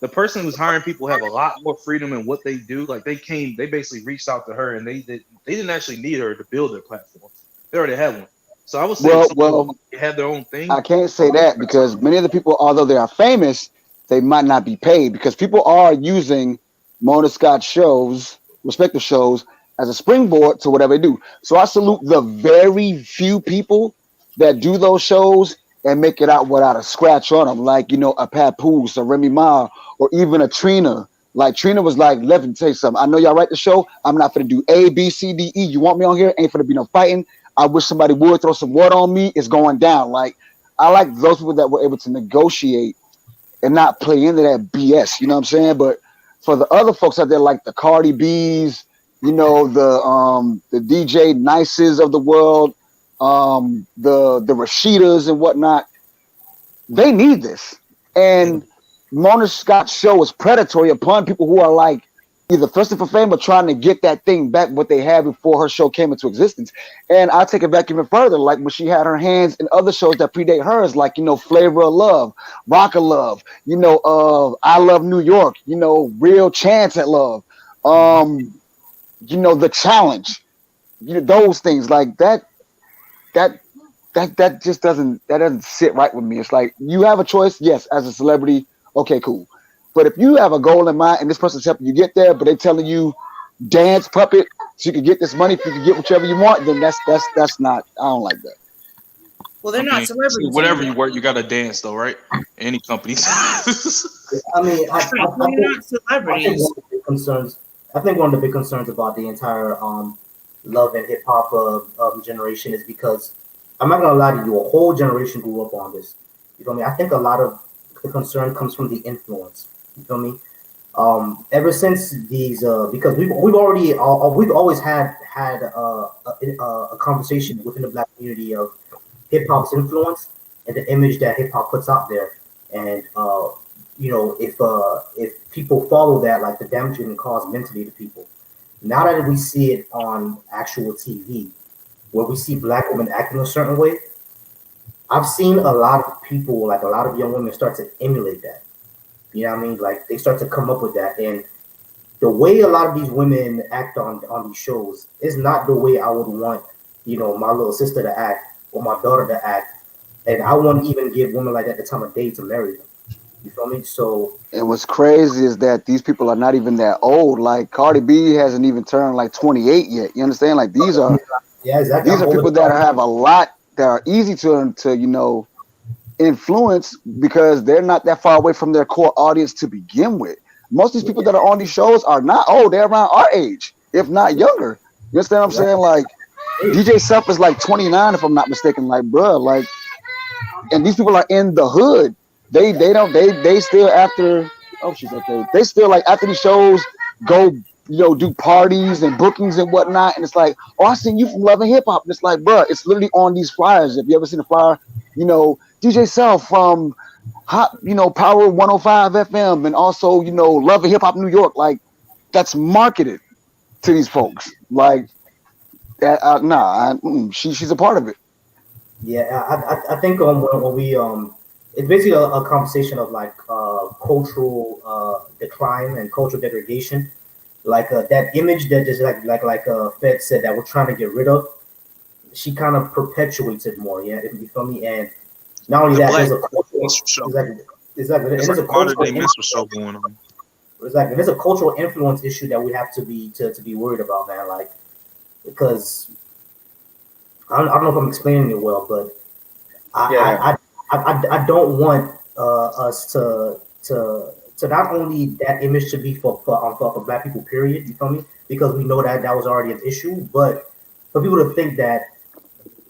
person who's hiring people have a lot more freedom in what they do. Like they basically reached out to her, and they didn't actually need her to build their platform. They already had one. So I would say they have their own thing. I can't say that because many of the people, although they are famous, they might not be paid because people are using Mona Scott shows, respective shows, as a springboard to whatever they do. So I salute the very few people that do those shows and make it out without a scratch on them, like a Papoose, a Remy Ma, or even a Trina. Like Trina was like, let me tell you something. I know y'all write the show. I'm not gonna do A, B, C, D, E. You want me on here? Ain't gonna be no fighting. I wish somebody would throw some water on me. It's going down. Like I like those people that were able to negotiate and not play into that BS. You know what I'm saying? But for the other folks out there, like the Cardi B's, the DJ Nices of the world, the Rashidas and whatnot, they need this. And Mona Scott's show is predatory upon people who are like either thirsting for fame or trying to get that thing back what they had before her show came into existence. And I'll take it back even further, like when she had her hands in other shows that predate hers, like Flavor of Love, Rock of Love, I Love New York, Real Chance at Love, The Challenge, those things like that just doesn't sit right with me. It's like you have a choice, yes, as a celebrity, okay, cool. But if you have a goal in mind and this person's helping you get there, but they're telling you dance puppet so you can get this money, if you can get whichever you want, then that's not. I don't like that. Well, they're not celebrities. Whatever you work, you got to dance though, right? Any companies. I mean, They're not celebrities. I think one of the big concerns about the entire love and hip hop generation is because I'm not gonna lie to you, a whole generation grew up on this. You feel me? I think a lot of the concern comes from the influence. You feel me? Ever since these, because we've always had a conversation within the black community of hip hop's influence and the image that hip hop puts out there, and if people follow that, like the damage it can cause mentally to people. Now that we see it on actual TV, where we see black women acting a certain way, I've seen a lot of people, like a lot of young women, start to emulate that. You know what I mean? Like they start to come up with that, and the way a lot of these women act on these shows is not the way I would want, my little sister to act or my daughter to act, and I wouldn't even give women like that the time of day to marry them. You feel me? So, and what's crazy is that these people are not even that old. Like Cardi B hasn't even turned like 28 yet. You understand? Like these are exactly. These are people that have a lot that are easy to influence because they're not that far away from their core audience to begin with. Most of these people that are on these shows are not old. They're around our age, if not younger. You understand what I'm saying? Like DJ Self is like 29, if I'm not mistaken. Like, bruh, like, and these people are in the hood. They still after. Oh, she's okay. They still like after these shows go do parties and bookings and whatnot. And it's like, oh, I seen you from Love and Hip Hop. And it's like, bruh, it's literally on these flyers. If you ever seen a flyer, DJ Self from Power 105 FM and also, Love and Hip Hop New York. Like, that's marketed to these folks. Like, that, she's a part of it. Yeah, I think when we it's basically a conversation of like cultural decline and cultural degradation, like that image that just like Fed said that we're trying to get rid of. She kind of perpetuates it more. Yeah, if you feel me. And not only that, there's a cultural, exactly. There's a cultural show going on. Exactly, there's a cultural influence issue that we have to be worried about, man. Like, because I don't know if I'm explaining it well, but I don't want us to not only that image to be for black people, period. You feel me? Because we know that was already an issue, but for people to think that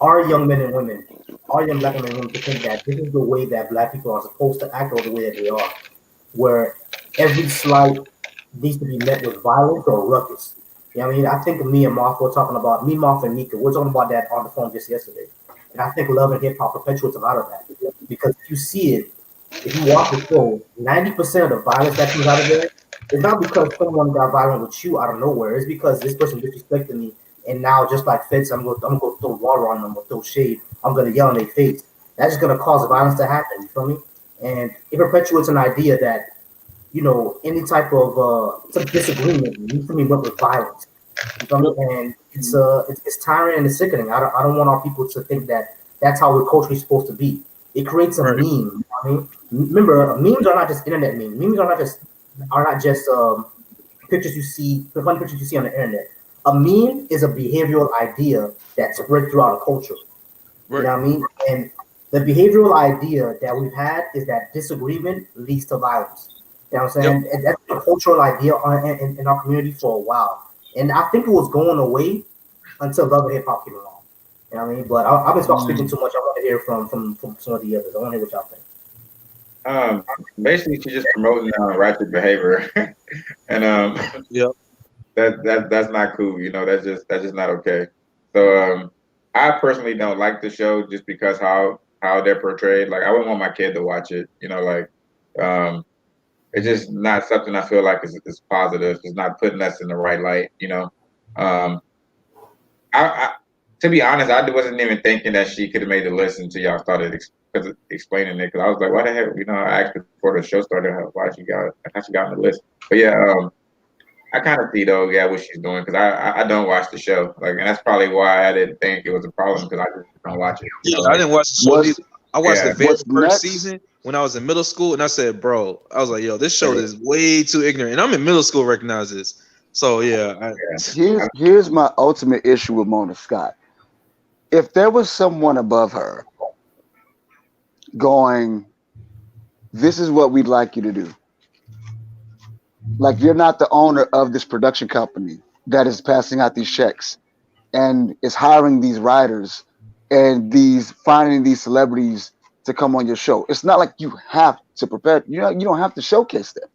our young men and women, our young black men and women, to think that this is the way that black people are supposed to act or the way that they are, where every slight needs to be met with violence or ruckus. You know what I mean? I think me and Martha were talking about, Martha and Nika, we're talking about that on the phone just yesterday. And I think Love and Hip Hop perpetuates a lot of that. Because if you see it, if you watch the show, 90% of the violence that comes out of there is not because someone got violent with you out of nowhere. It's because this person disrespected me. And now, just like Fitz, I'm going to throw water on them or throw shade. I'm going to yell in their face. That's just going to cause violence to happen. You feel me? And it perpetuates an idea that, any type of disagreement needs to be met with violence. You feel me? And it's tiring and it's sickening. I don't want our people to think that that's how we're culturally supposed to be. It creates a meme. You know what I mean, remember, memes are not just internet memes. Memes are not just pictures you see, the funny pictures you see on the internet. A meme is a behavioral idea that's spread throughout a culture. Right. You know what I mean? And the behavioral idea that we've had is that disagreement leads to violence. You know what I'm saying? Yep. That's a cultural idea in our community for a while. And I think it was going away until Love and Hip Hop came along. You know what I mean? But I've been speaking too much. I want to hear from some of the others. I want to hear what y'all think. Basically, she's just promoting ratchet behavior, and that's not cool. That's just not okay. So I personally don't like the show just because how they're portrayed. Like, I wouldn't want my kid to watch it. It's just not something I feel like is positive. It's not putting us in the right light. I to be honest, I wasn't even thinking that she could have made the list until y'all started explaining it. Because I was like, "Why the heck?" I asked before the show started why she got on the list. But I kind of see though, what she's doing, because I don't watch the show, and that's probably why I didn't think it was a problem, because I just don't watch it. I didn't watch the show either. I watched the very first season when I was in middle school, and I said, "Bro," I was like, "Yo, this show is way too ignorant." And I'm in middle school, recognize this. So here's my ultimate issue with Mona Scott. If there was someone above her going, this is what we'd like you to do. Like, you're not the owner of this production company that is passing out these checks and is hiring these writers and these finding these celebrities to come on your show. It's not like you have to prepare. You don't have to showcase them.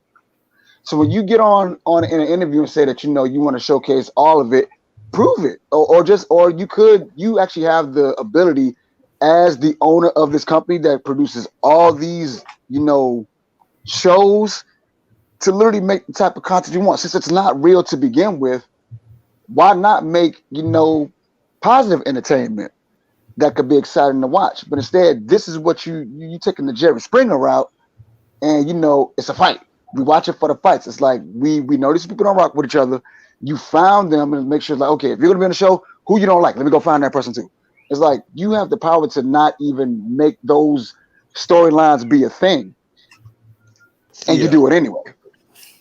So when you get on in an interview and say that you want to showcase all of it, prove it, or you actually have the ability as the owner of this company that produces all these shows to literally make the type of content you want. Since it's not real to begin with, why not make positive entertainment that could be exciting to watch? But instead, this is what you taking the Jerry Springer route, and it's a fight. We watch it for the fights. It's like we know these people don't rock with each other. You found them and make sure, like, okay, if you're gonna be on the show, who you don't like, let me go find that person too. It's like you have the power to not even make those storylines be a thing, and you do it anyway.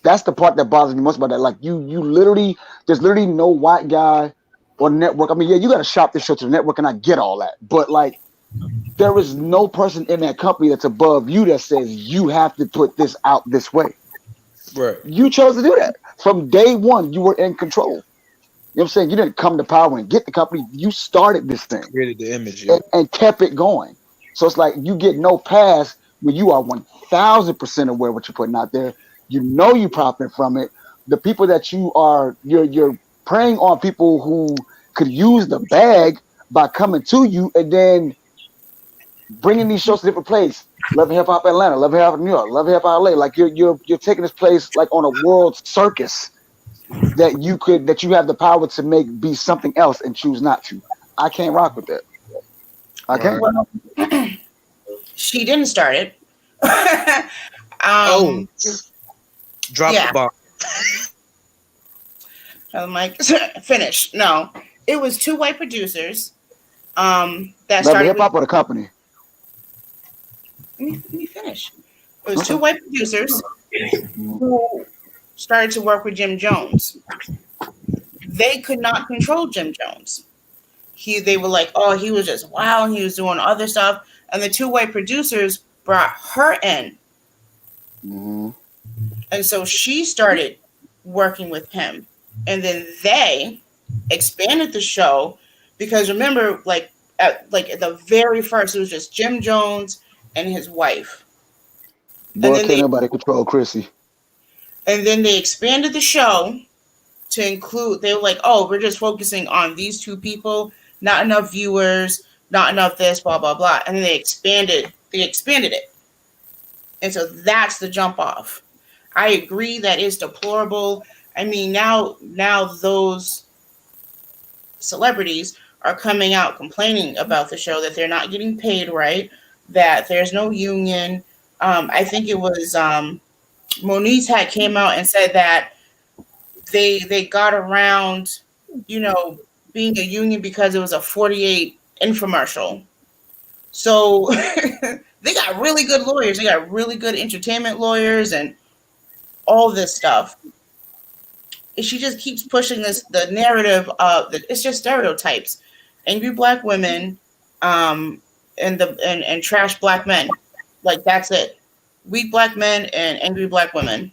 That's the part that bothers me most about that. Like you literally, there's literally no white guy or network. I mean, yeah, you got to shop this show to the network, and I get all that, but like, there is no person in that company that's above you that says you have to put this out this way. Right. You chose to do that from day one. You were in control. You know what I'm saying? You didn't come to power and get the company. You started this thing, Created the image, and kept it going. So it's like you get no pass when you are 1,000% aware of what you're putting out there. You profit from it. The people that you're preying on, people who could use the bag by coming to you and then bringing these shows to different places. Love and Hip Hop Atlanta, Love and Hip Hop New York, Love and Hip Hop LA. Like you're taking this place like on a world circus that you have the power to be something else and choose not to. I can't rock with that. I can't. Well, she didn't start it. Drop the bomb. I'm like, finish. No, it was two white producers. That Love started Hip Hop or the company. Let me finish. It was two white producers who started to work with Jim Jones. They could not control Jim Jones. They were like, oh, he was just wild. He was doing other stuff. And the two white producers brought her in. Mm-hmm. And so she started working with him. And then they expanded the show because remember, at the very first, it was just Jim Jones and his wife. Boy, can't nobody control Chrissy. And then they expanded the show to include, they were like, oh, we're just focusing on these two people, not enough viewers, not enough this, blah, blah, blah. And then they expanded it. And so that's the jump off. I agree that is deplorable. I mean, now those celebrities are coming out complaining about the show, that they're not getting paid right, that there's no union. I think it was Moniz had came out and said that they got around, being a union because it was a 48 infomercial. So they got really good lawyers. They got really good entertainment lawyers and all this stuff. And she just keeps pushing the narrative of it's just stereotypes. Angry black women and trash black men. Like, that's it. Weak black men and angry black women.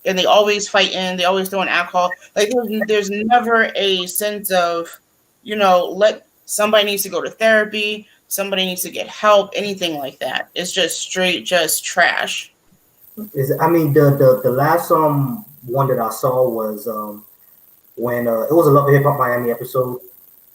And they always fighting. They always throwing alcohol. Like, there's never a sense of, somebody needs to go to therapy. Somebody needs to get help. Anything like that. It's just straight, just trash. The last one that I saw was when it was a Love and Hip Hop Miami episode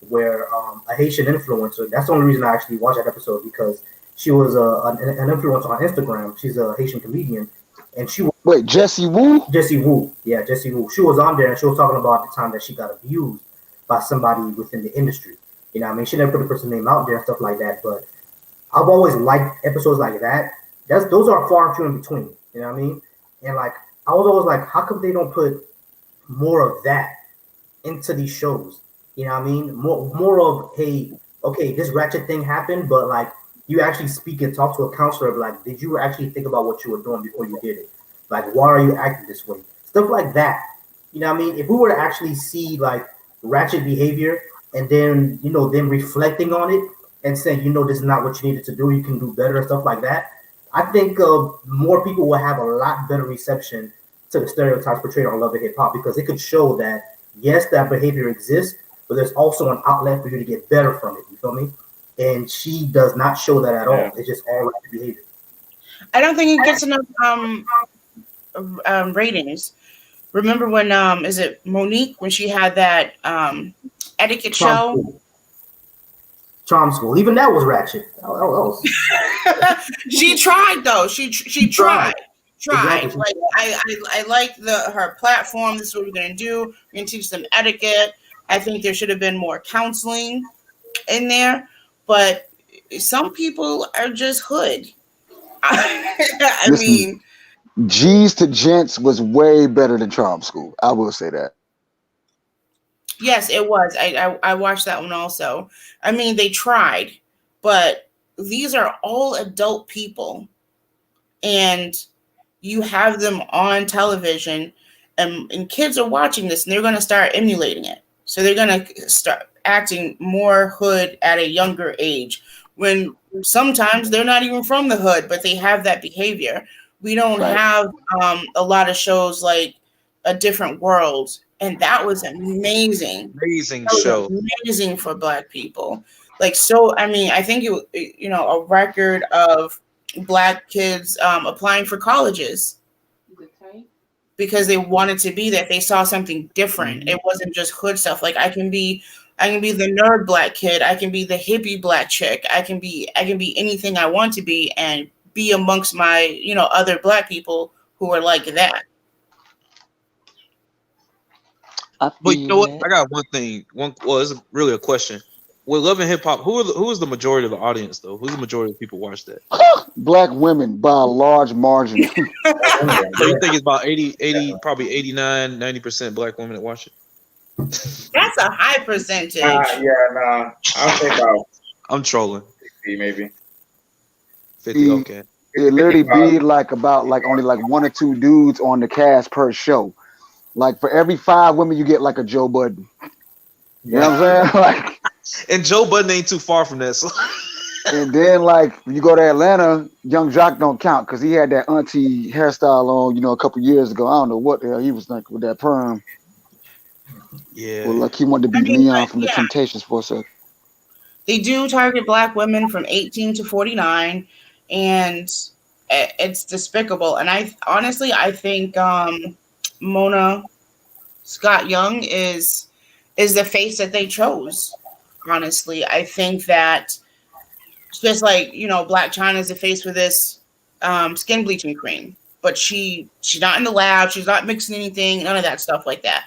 where a Haitian influencer. That's the only reason I actually watched that episode, because she was an influencer on Instagram. She's a Haitian comedian, and she was Jessie Woo. Jessie Woo. She was on there and she was talking about the time that she got abused by somebody within the industry. She never put the person's name out there and stuff like that. But I've always liked episodes like that. Those are far and few in between. You know what I mean? And like, I was always like, how come they don't put more of that into these shows? You know what I mean? More of, hey, okay, this ratchet thing happened, but like, you actually speak and talk to a counselor of like, did you actually think about what you were doing before you did it? Like, why are you acting this way? Stuff like that. You know what I mean? If we were to actually see like ratchet behavior and then, them reflecting on it and saying, this is not what you needed to do. You can do better and stuff like that. I think more people will have a lot better reception to the stereotypes portrayed on Love and Hip Hop because it could show that yes, that behavior exists, but there's also an outlet for you to get better from it. You feel me? And she does not show that at all. It's just all like behavior. I don't think it gets enough ratings. Remember when is it Monique when she had that etiquette show? Charm School. Even that was ratchet. She tried though. She tried. Exactly. Like I like her platform. This is what we're gonna do. We're gonna teach them etiquette. I think there should have been more counseling in there, but some people are just hood. I mean, G's to Gents was way better than Charm School. I will say that. Yes, it was. I watched that one also. I mean, they tried, but these are all adult people, and you have them on television, and kids are watching this, and they're going to start emulating it. So they're going to start acting more hood at a younger age, when sometimes they're not even from the hood, but they have that behavior. We don't have a lot of shows like A Different World. And that was amazing. Amazing that show. Amazing for Black people. Like, so, I mean, I think a record of Black kids applying for colleges because they wanted to be there. They saw something different. It wasn't just hood stuff. Like, I can be the nerd Black kid. I can be the hippie Black chick. I can be anything I want to be and be amongst my, other Black people who are like that. But you know what? I got one thing. Well, it's really a question. With Love and Hip Hop, who is the majority of the audience though? Who's the majority of people watch that? Black women by a large margin. So you think it's about 80, probably 89, 90% Black women that watch it? That's a high percentage. I'll say about. I'm trolling. 50 maybe. 50. Okay. It literally be only like one or two dudes on the cast per show. Like for every 5 women, you get like a Joe Budden. You know what I'm saying? Like, and Joe Budden ain't too far from that. So. And then like when you go to Atlanta, Young Jock don't count because he had that auntie hairstyle on, a couple years ago. I don't know what the hell he was thinking with that perm. Yeah. Well, like he wanted to be Leon from the Temptations for a second. They do target Black women from 18 to 49, and it's despicable. And I think Mona Scott Young is the face that they chose. Honestly, I think that just like Black Chyna is the face for this skin bleaching cream, but she's not in the lab, she's not mixing anything, none of that stuff like that.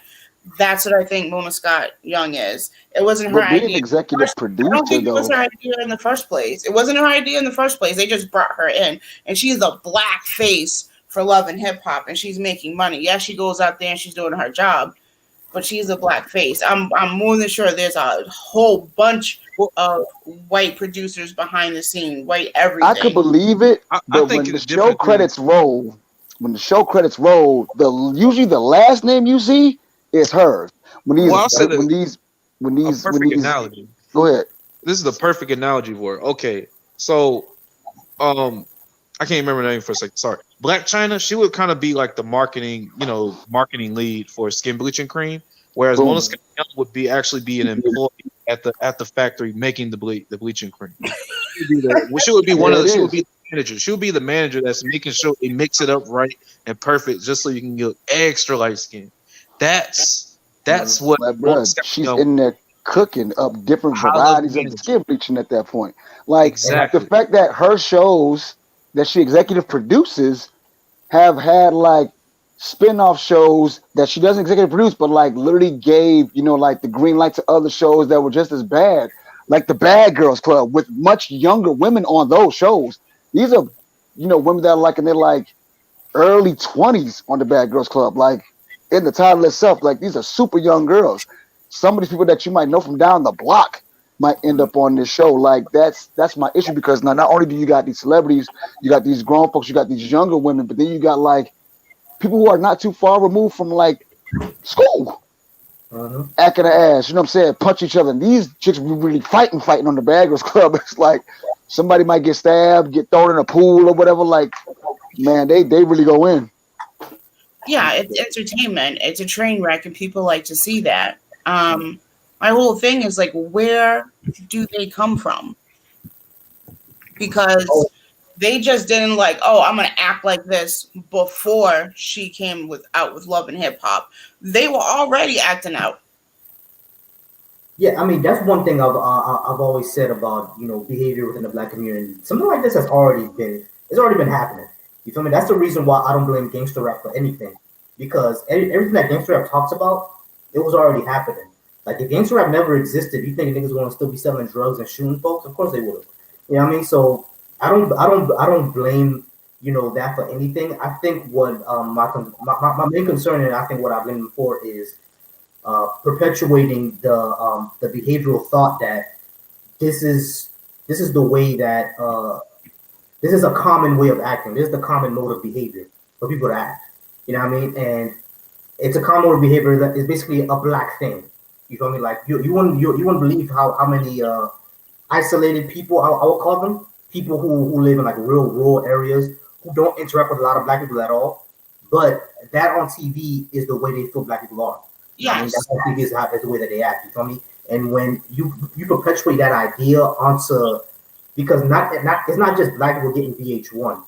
That's what I think Mona Scott Young is. It wasn't her idea. Executive producer, I don't think it was her idea in the first place. It wasn't her idea in the first place. They just brought her in, and she's the Black face for Love and Hip Hop, and she's making money. Yeah, she goes out there and she's doing her job, but she's a Black face. I'm more than sure there's a whole bunch of white producers behind the scene, white everything. I could believe it, but when the show credits roll, usually the last name you see is hers. Perfect analogy. Go ahead. This is the perfect analogy for it. Okay, so I can't remember the name for a second. Sorry. Black Chyna, she would kind of be like the marketing lead for skin bleaching cream, whereas Mona Scott Young would be an employee at the factory making the bleaching cream. She would be the manager. She would be the manager that's making sure they mix it up right and perfect, just so you can get extra light skin. That's what she's in there cooking up different varieties of the skin bleaching at that point. Like the fact that her shows that she executive produces have had like spin-off shows that she doesn't executive produce, but like literally gave, like the green light to other shows that were just as bad, like the Bad Girls Club with much younger women on those shows. These are, women that are like in their like early 20s on the Bad Girls Club. Like in the title itself, like these are super young girls. Some of these people that you might know from down the block might end up on this show. Like that's my issue, because now not only do you got these celebrities, you got these grown folks, you got these younger women, but then you got like people who are not too far removed from like school. acting the ass. You know what I'm saying? Punch each other. And these chicks be really fighting on the Baggers Club. It's like somebody might get stabbed, get thrown in a pool or whatever. Like, man, they really go in. Yeah, it's entertainment. It's a train wreck, and people like to see that. My whole thing is like, where do they come from? Because they just didn't like, oh, I'm gonna act like this before she came out with Love and Hip Hop. They were already acting out. Yeah, I mean that's one thing I've always said about behavior within the black community. Something like this has already been happening. You feel me? That's the reason why I don't blame gangster rap for anything, because everything that gangster rap talks about, it was already happening. Like if gangster rap never existed, you think niggas want to still be selling drugs and shooting folks? Of course they would have. You know what I mean? So I don't blame that for anything. I think what my main concern, and I think what I blame them for is perpetuating the behavioral thought that this is the way that this is a common way of acting. This is the common mode of behavior for people to act. You know what I mean? And it's a common mode of behavior that is basically a black thing. You feel me? Like you wouldn't believe how many isolated people I would call them, people who live in like real rural areas who don't interact with a lot of black people at all. But that on TV is the way they feel black people are. Yes. I mean, that's on TV is the way that they act. You feel me? And when you perpetuate that idea onto, because it's not just black people getting VH1.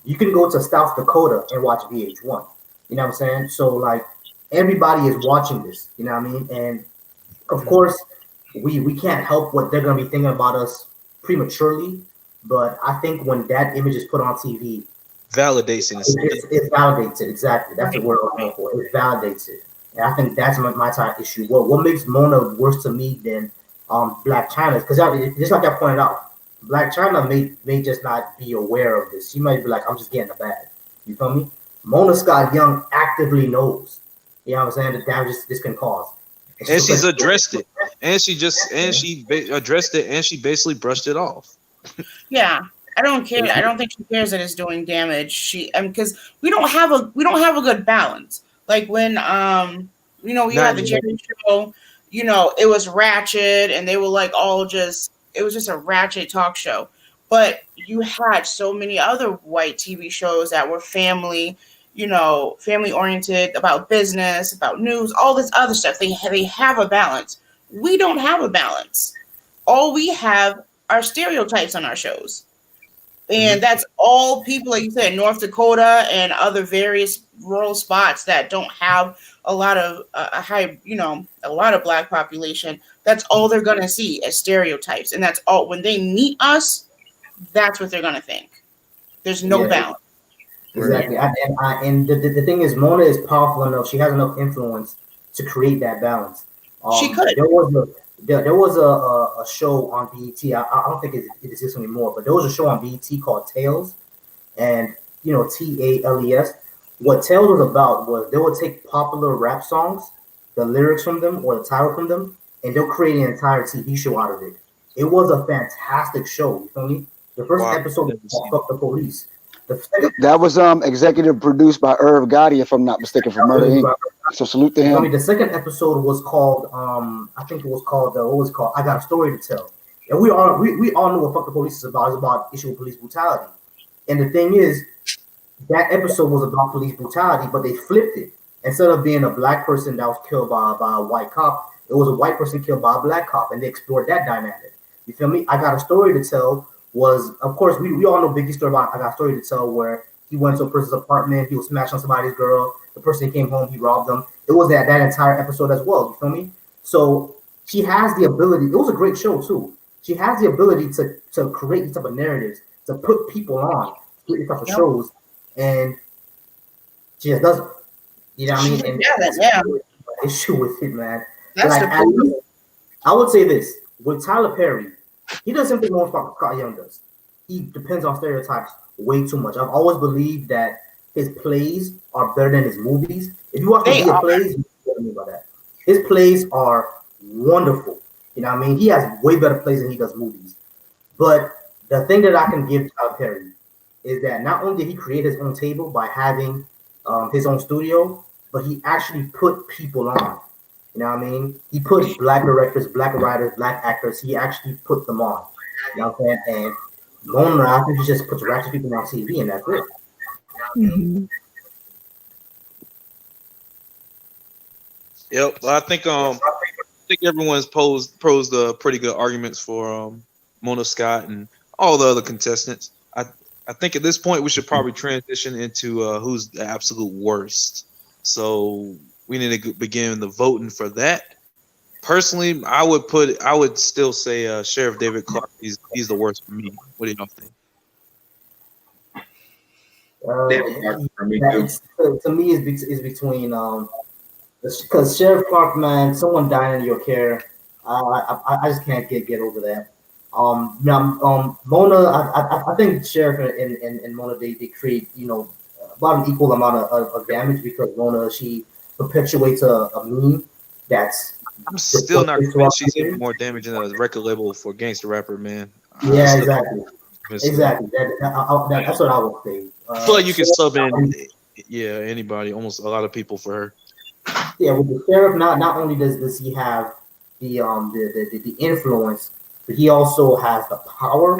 You can go to South Dakota and watch VH1. You know what I'm saying? So like everybody is watching this. You know what I mean? And of course, we can't help what they're gonna be thinking about us prematurely. But I think when that image is put on TV, validating it validates it. Exactly. That's the word I'm going for. It validates it. And I think that's my type issue. What makes Mona worse to me than Black China? Because just like I pointed out, Black China may just not be aware of this. She might be like, I'm just getting the bag. You feel me? Mona Scott Young actively knows. You know what I'm saying? The damage this can cause. And she's addressed it. And she addressed it, and she basically brushed it off. Yeah. I don't care. I don't think she cares that it's doing damage. Because we don't have a good balance. Like when we had the Jerry show, it was ratchet and they were like it was just a ratchet talk show. But you had so many other white TV shows that were family oriented, about business, about news, all this other stuff. They have a balance. We don't have a balance. All we have are stereotypes on our shows. And that's all people, like you said, North Dakota and other various rural spots that don't have a lot of a lot of black population. That's all they're going to see as stereotypes. And that's all, when they meet us, that's what they're going to think. There's no balance. Exactly. And the thing is, Mona is powerful enough. She has enough influence to create that balance. She could. There was a show on BET. I don't think it exists anymore, but there was a show on BET called Tales, and TALES. What Tales was about was they would take popular rap songs, the lyrics from them or the title from them, and they'll create an entire TV show out of it. It was a fantastic show. You feel me? The first episode was called "Fuck the Police." That was executive produced by Irv Gotti, if I'm not mistaken, from Murder Inc. So salute to him. I mean, the second episode was called I think it was called what was it called? I Got a Story to Tell. And we all know what Fuck the Police is about. It's about issue of police brutality. And the thing is, that episode was about police brutality, but they flipped it. Instead of being a black person that was killed by a white cop, it was a white person killed by a black cop, and they explored that dynamic. You feel me? I Got a Story to Tell was, of course, we all know Biggie's story about I Got a Story to Tell, where he went to a person's apartment, he was smashing somebody's girl, the person came home, he robbed them. It was that entire episode as well, you feel me? So she has the ability, it was a great show too. She has the ability to create these type of narratives, to put people on these type of shows, and she just doesn't. You know what I mean? And that's the issue with it, man. Like, I would say this, with Tyler Perry, he does something more than Scott Young does. He depends on stereotypes way too much. I've always believed that his plays are better than his movies. If you watch his plays, you know what I mean by that. His plays are wonderful. You know what I mean? He has way better plays than he does movies. But the thing that I can give Tyler Perry is that not only did he create his own table by having his own studio, but he actually put people on. You know what I mean? He put black directors, black writers, black actors. He actually put them on. You know what I'm saying? And Mona, I think he just puts ratchet people on TV, and that's it. Mhm. Yep. Well, I think everyone's posed pretty good arguments for Mona Scott and all the other contestants. I think at this point we should probably transition into who's the absolute worst. So we need to begin the voting for that. Personally, I would still say Sheriff David Clarke. He's the worst for me. What do y'all think? David Clark for me That too. it's, to me, is between because Sheriff Clark, man, someone dying in your care. I just can't get over that. Now, Mona, I think Sheriff and Mona they create about an equal amount of damage because Mona she perpetuates a meme that's I'm still not destructive to our convinced she's community. even more damage than a record label for gangster rapper, man. I Yeah, still exactly, convinced of that. exactly. That's what I would say. I feel like you can sub in, Sheriff, yeah, anybody, almost a lot of people for her. yeah, with the sheriff, not only does he have the influence, but he also has the power.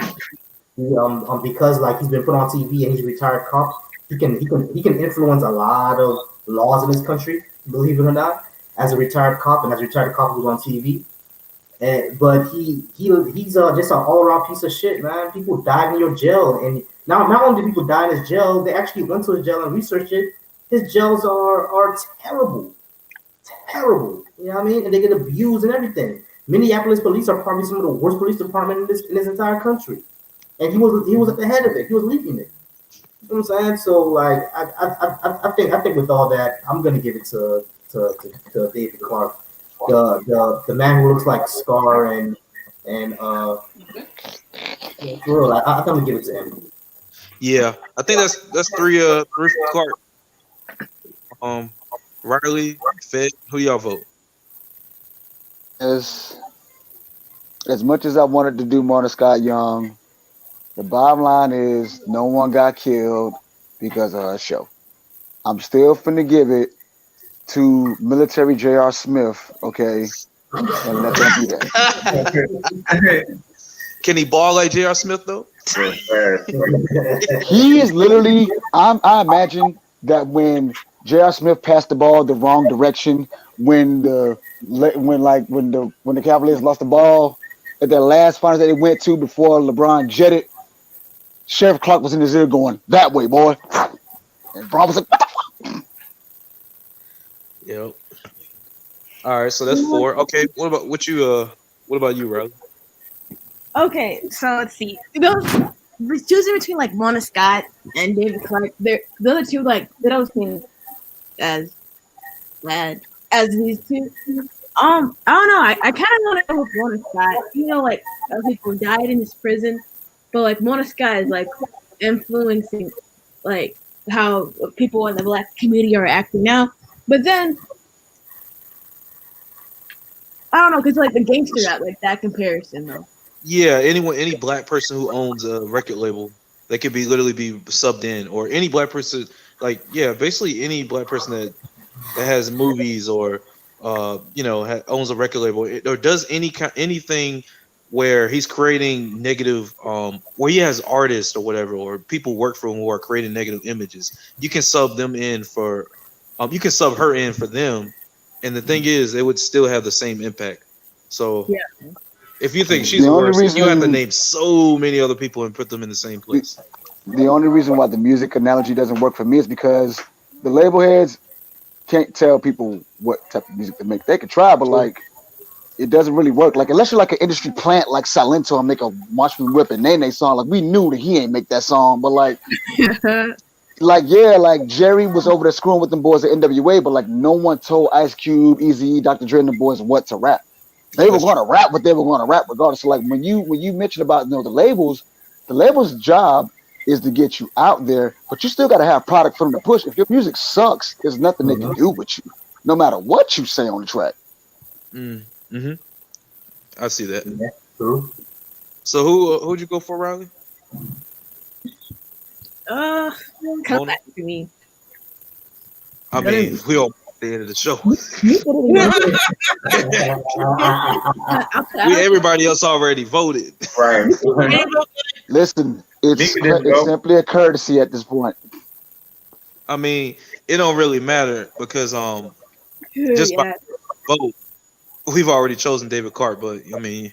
Because like he's been put on TV and he's a retired cop, he can influence a lot of laws in this country. Believe it or not, as a retired cop and as a retired cop who's on TV. But he's just an all around piece of shit, man. People died in your jail, and now not only did people die in his jail, they actually went to his jail and researched it. His jails are terrible, terrible. You know what I mean? And they get abused and everything. Minneapolis police are probably some of the worst police department in this entire country, and he was at the head of it. He was leading it. You know what I'm saying? So like I think with all that, I'm gonna give it to David Clark, the man who looks like Scar and yeah, for real. I think I'm gonna give it to him. Yeah, I think that's three for Clark. Um, Riley, Fed, who y'all vote? As as much as I wanted to do Mona Scott Young, the bottom line is no one got killed because of a show. I'm still finna give it to military J.R. Smith, okay, and let that be that. Can he ball like J.R. Smith though? He is literally. I imagine that when J.R. Smith passed the ball the wrong direction, when the Cavaliers lost the ball at their last finals that they went to before LeBron jetted, Sheriff Clark was in his ear going that way, boy, and Braun was like, "What the Yep. All right, so that's four. Okay, what about you, Riley? Okay, so let's see. We're choosing between like Mona Scott and David Clark. The other two like they don't seem as bad as these two. I don't know. I kind of want to go with Mona Scott. Like other people died in his prison, but like Mona Scott is like influencing like how people in the black community are acting now. But then I don't know because like the gangster rap, like that comparison though. Yeah, any black person who owns a record label, they could literally be subbed in, or any black person, like yeah, basically any black person that has movies or owns a record label or does anything where he's creating negative, where he has artists or whatever, or people work for him who are creating negative images. You can sub them in for, you can sub her in for them, and the thing is, it would still have the same impact. So Yeah. if you think she's The the only worst, you have to reason name so many other people and put them in the same place. the only reason why the music analogy doesn't work for me is because the label heads can't tell people what type of music to make. They can try, but like it doesn't really work. Like unless you're like an industry plant like Silento and make a Watch Me Whip and Nene song, like we knew that he ain't make that song, but like Jerry was over there screwing with them boys at NWA, but like no one told Ice Cube, Eazy, Dr. Dre, and the boys what to rap. They were going to rap what they were going to rap regardless. So like when you mentioned about the label's job is to get you out there, but you still got to have product for them to push. If your music sucks, there's nothing they can do with you, no matter what you say on the track. Mm-hmm. I see that. Yeah, true. So who'd you go for, Riley? Come back to me. I mean, we all at the end of the show. Everybody else already voted. Right. Listen, it's Mika didn't vote. simply a courtesy at this point. I mean, it don't really matter because just by Yeah, vote, we've already chosen David Clarke. But I mean,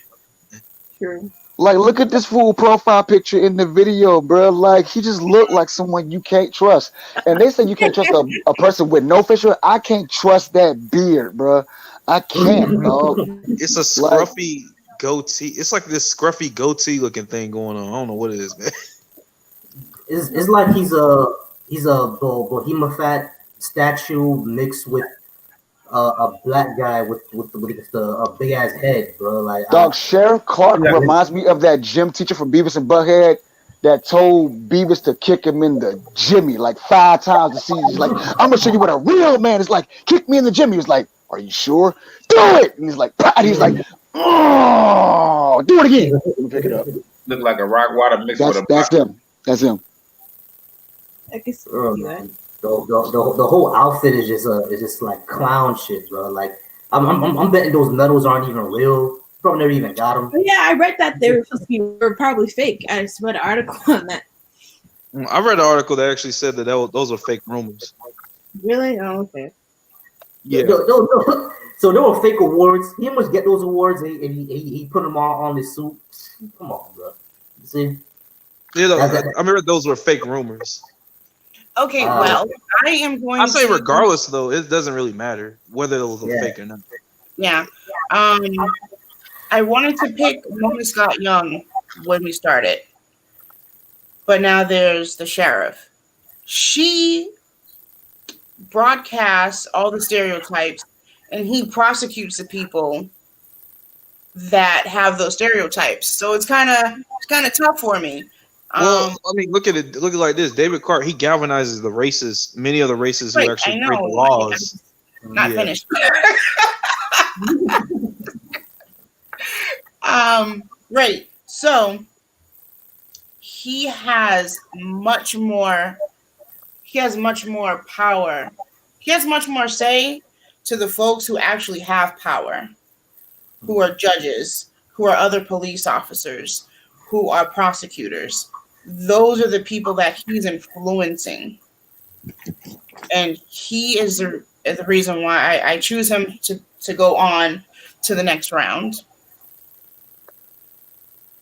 true. Like, look at this fool profile picture in the video, bro. Like, he just looked like someone you can't trust. And they say you can't trust a person with no facial. I can't trust that beard, bro. I can't, dog. it's a Like, scruffy goatee. It's like this scruffy goatee looking thing going on. I don't know what it is, man. It's like he's a Bohemian fat statue mixed with a black guy with a big ass head, bro. Like dog, Sheriff Clark Yeah. reminds me of that gym teacher from Beavis and Butthead that told Beavis to kick him in the Jimmy like 5 times to see. He's like, I'm gonna show you what a real man is like. Kick me in the Jimmy. He was like, are you sure? Do it. And he's like, and he's like, oh, do it again. Let me pick it up. Look like a rock water mixed with a That's him. That's him. I guess the whole outfit is just like clown shit, bro. Like I'm betting those medals aren't even real. Probably never even got them. But yeah, I read that they were supposed to be were probably fake. I just read an article on that. I read an article that actually said that those are fake rumors. Really? Oh, okay. Yeah. No. So there were fake awards. He must get those awards, and he put them all on his suit. Come on, bro. You see? Yeah, I remember those were fake rumors. Okay, well, I am going I say to regardless though, it doesn't really matter whether those are fake or not. Yeah. I wanted to pick Mona Scott Young when we started. But now there's the sheriff. She broadcasts all the stereotypes and he prosecutes the people that have those stereotypes. So it's kind of tough for me. Well, I mean, look at it like this. David Clarke, he galvanizes the racists, many of the racists who actually break the laws. Not finished. Right. So he has much more power. He has much more say to the folks who actually have power, who are judges, who are other police officers, who are prosecutors. Those are the people that he's influencing. And he is the reason why I choose him to go on to the next round.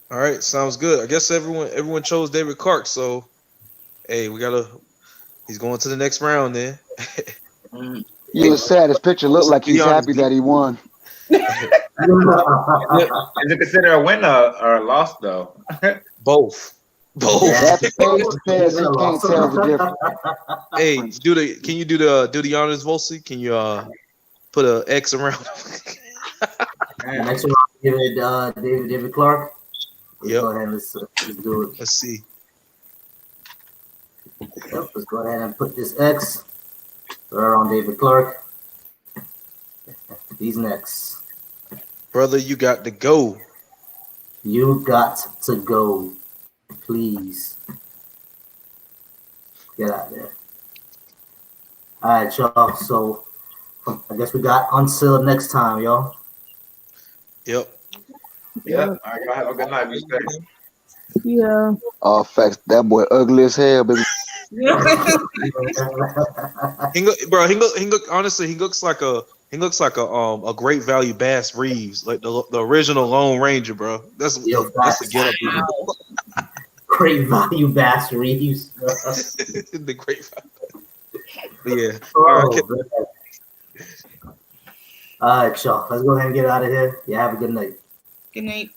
All right, sounds good. I guess everyone chose David Clarke, so hey, he's going to the next round then. You look sad. His picture looked like he's happy that he won. Is it considered a win or a loss though? Both. That face says he can't tell the difference. Hey, can you do the honors, Volsi? Can you put an X around? Next one, give it David Clarke. Yep. Go ahead, let's do it. Let's see. Yep, let's go ahead and put this X right on David Clarke. He's next. Brother, you got to go. You got to go. Please. Get out there. All right, y'all. So I guess we got until next time, y'all. Yep. Yeah. All right, y'all have a good night. Be safe. Yeah. Oh, facts. That boy ugly as hell, baby. Honestly, he looks like a great value Bass Reeves, like the original Lone Ranger, bro. That's the get up. Great value Bass Reeves. The great value. Yeah. All right, y'all. Let's go ahead and get out of here. Yeah, have a good night. Good night.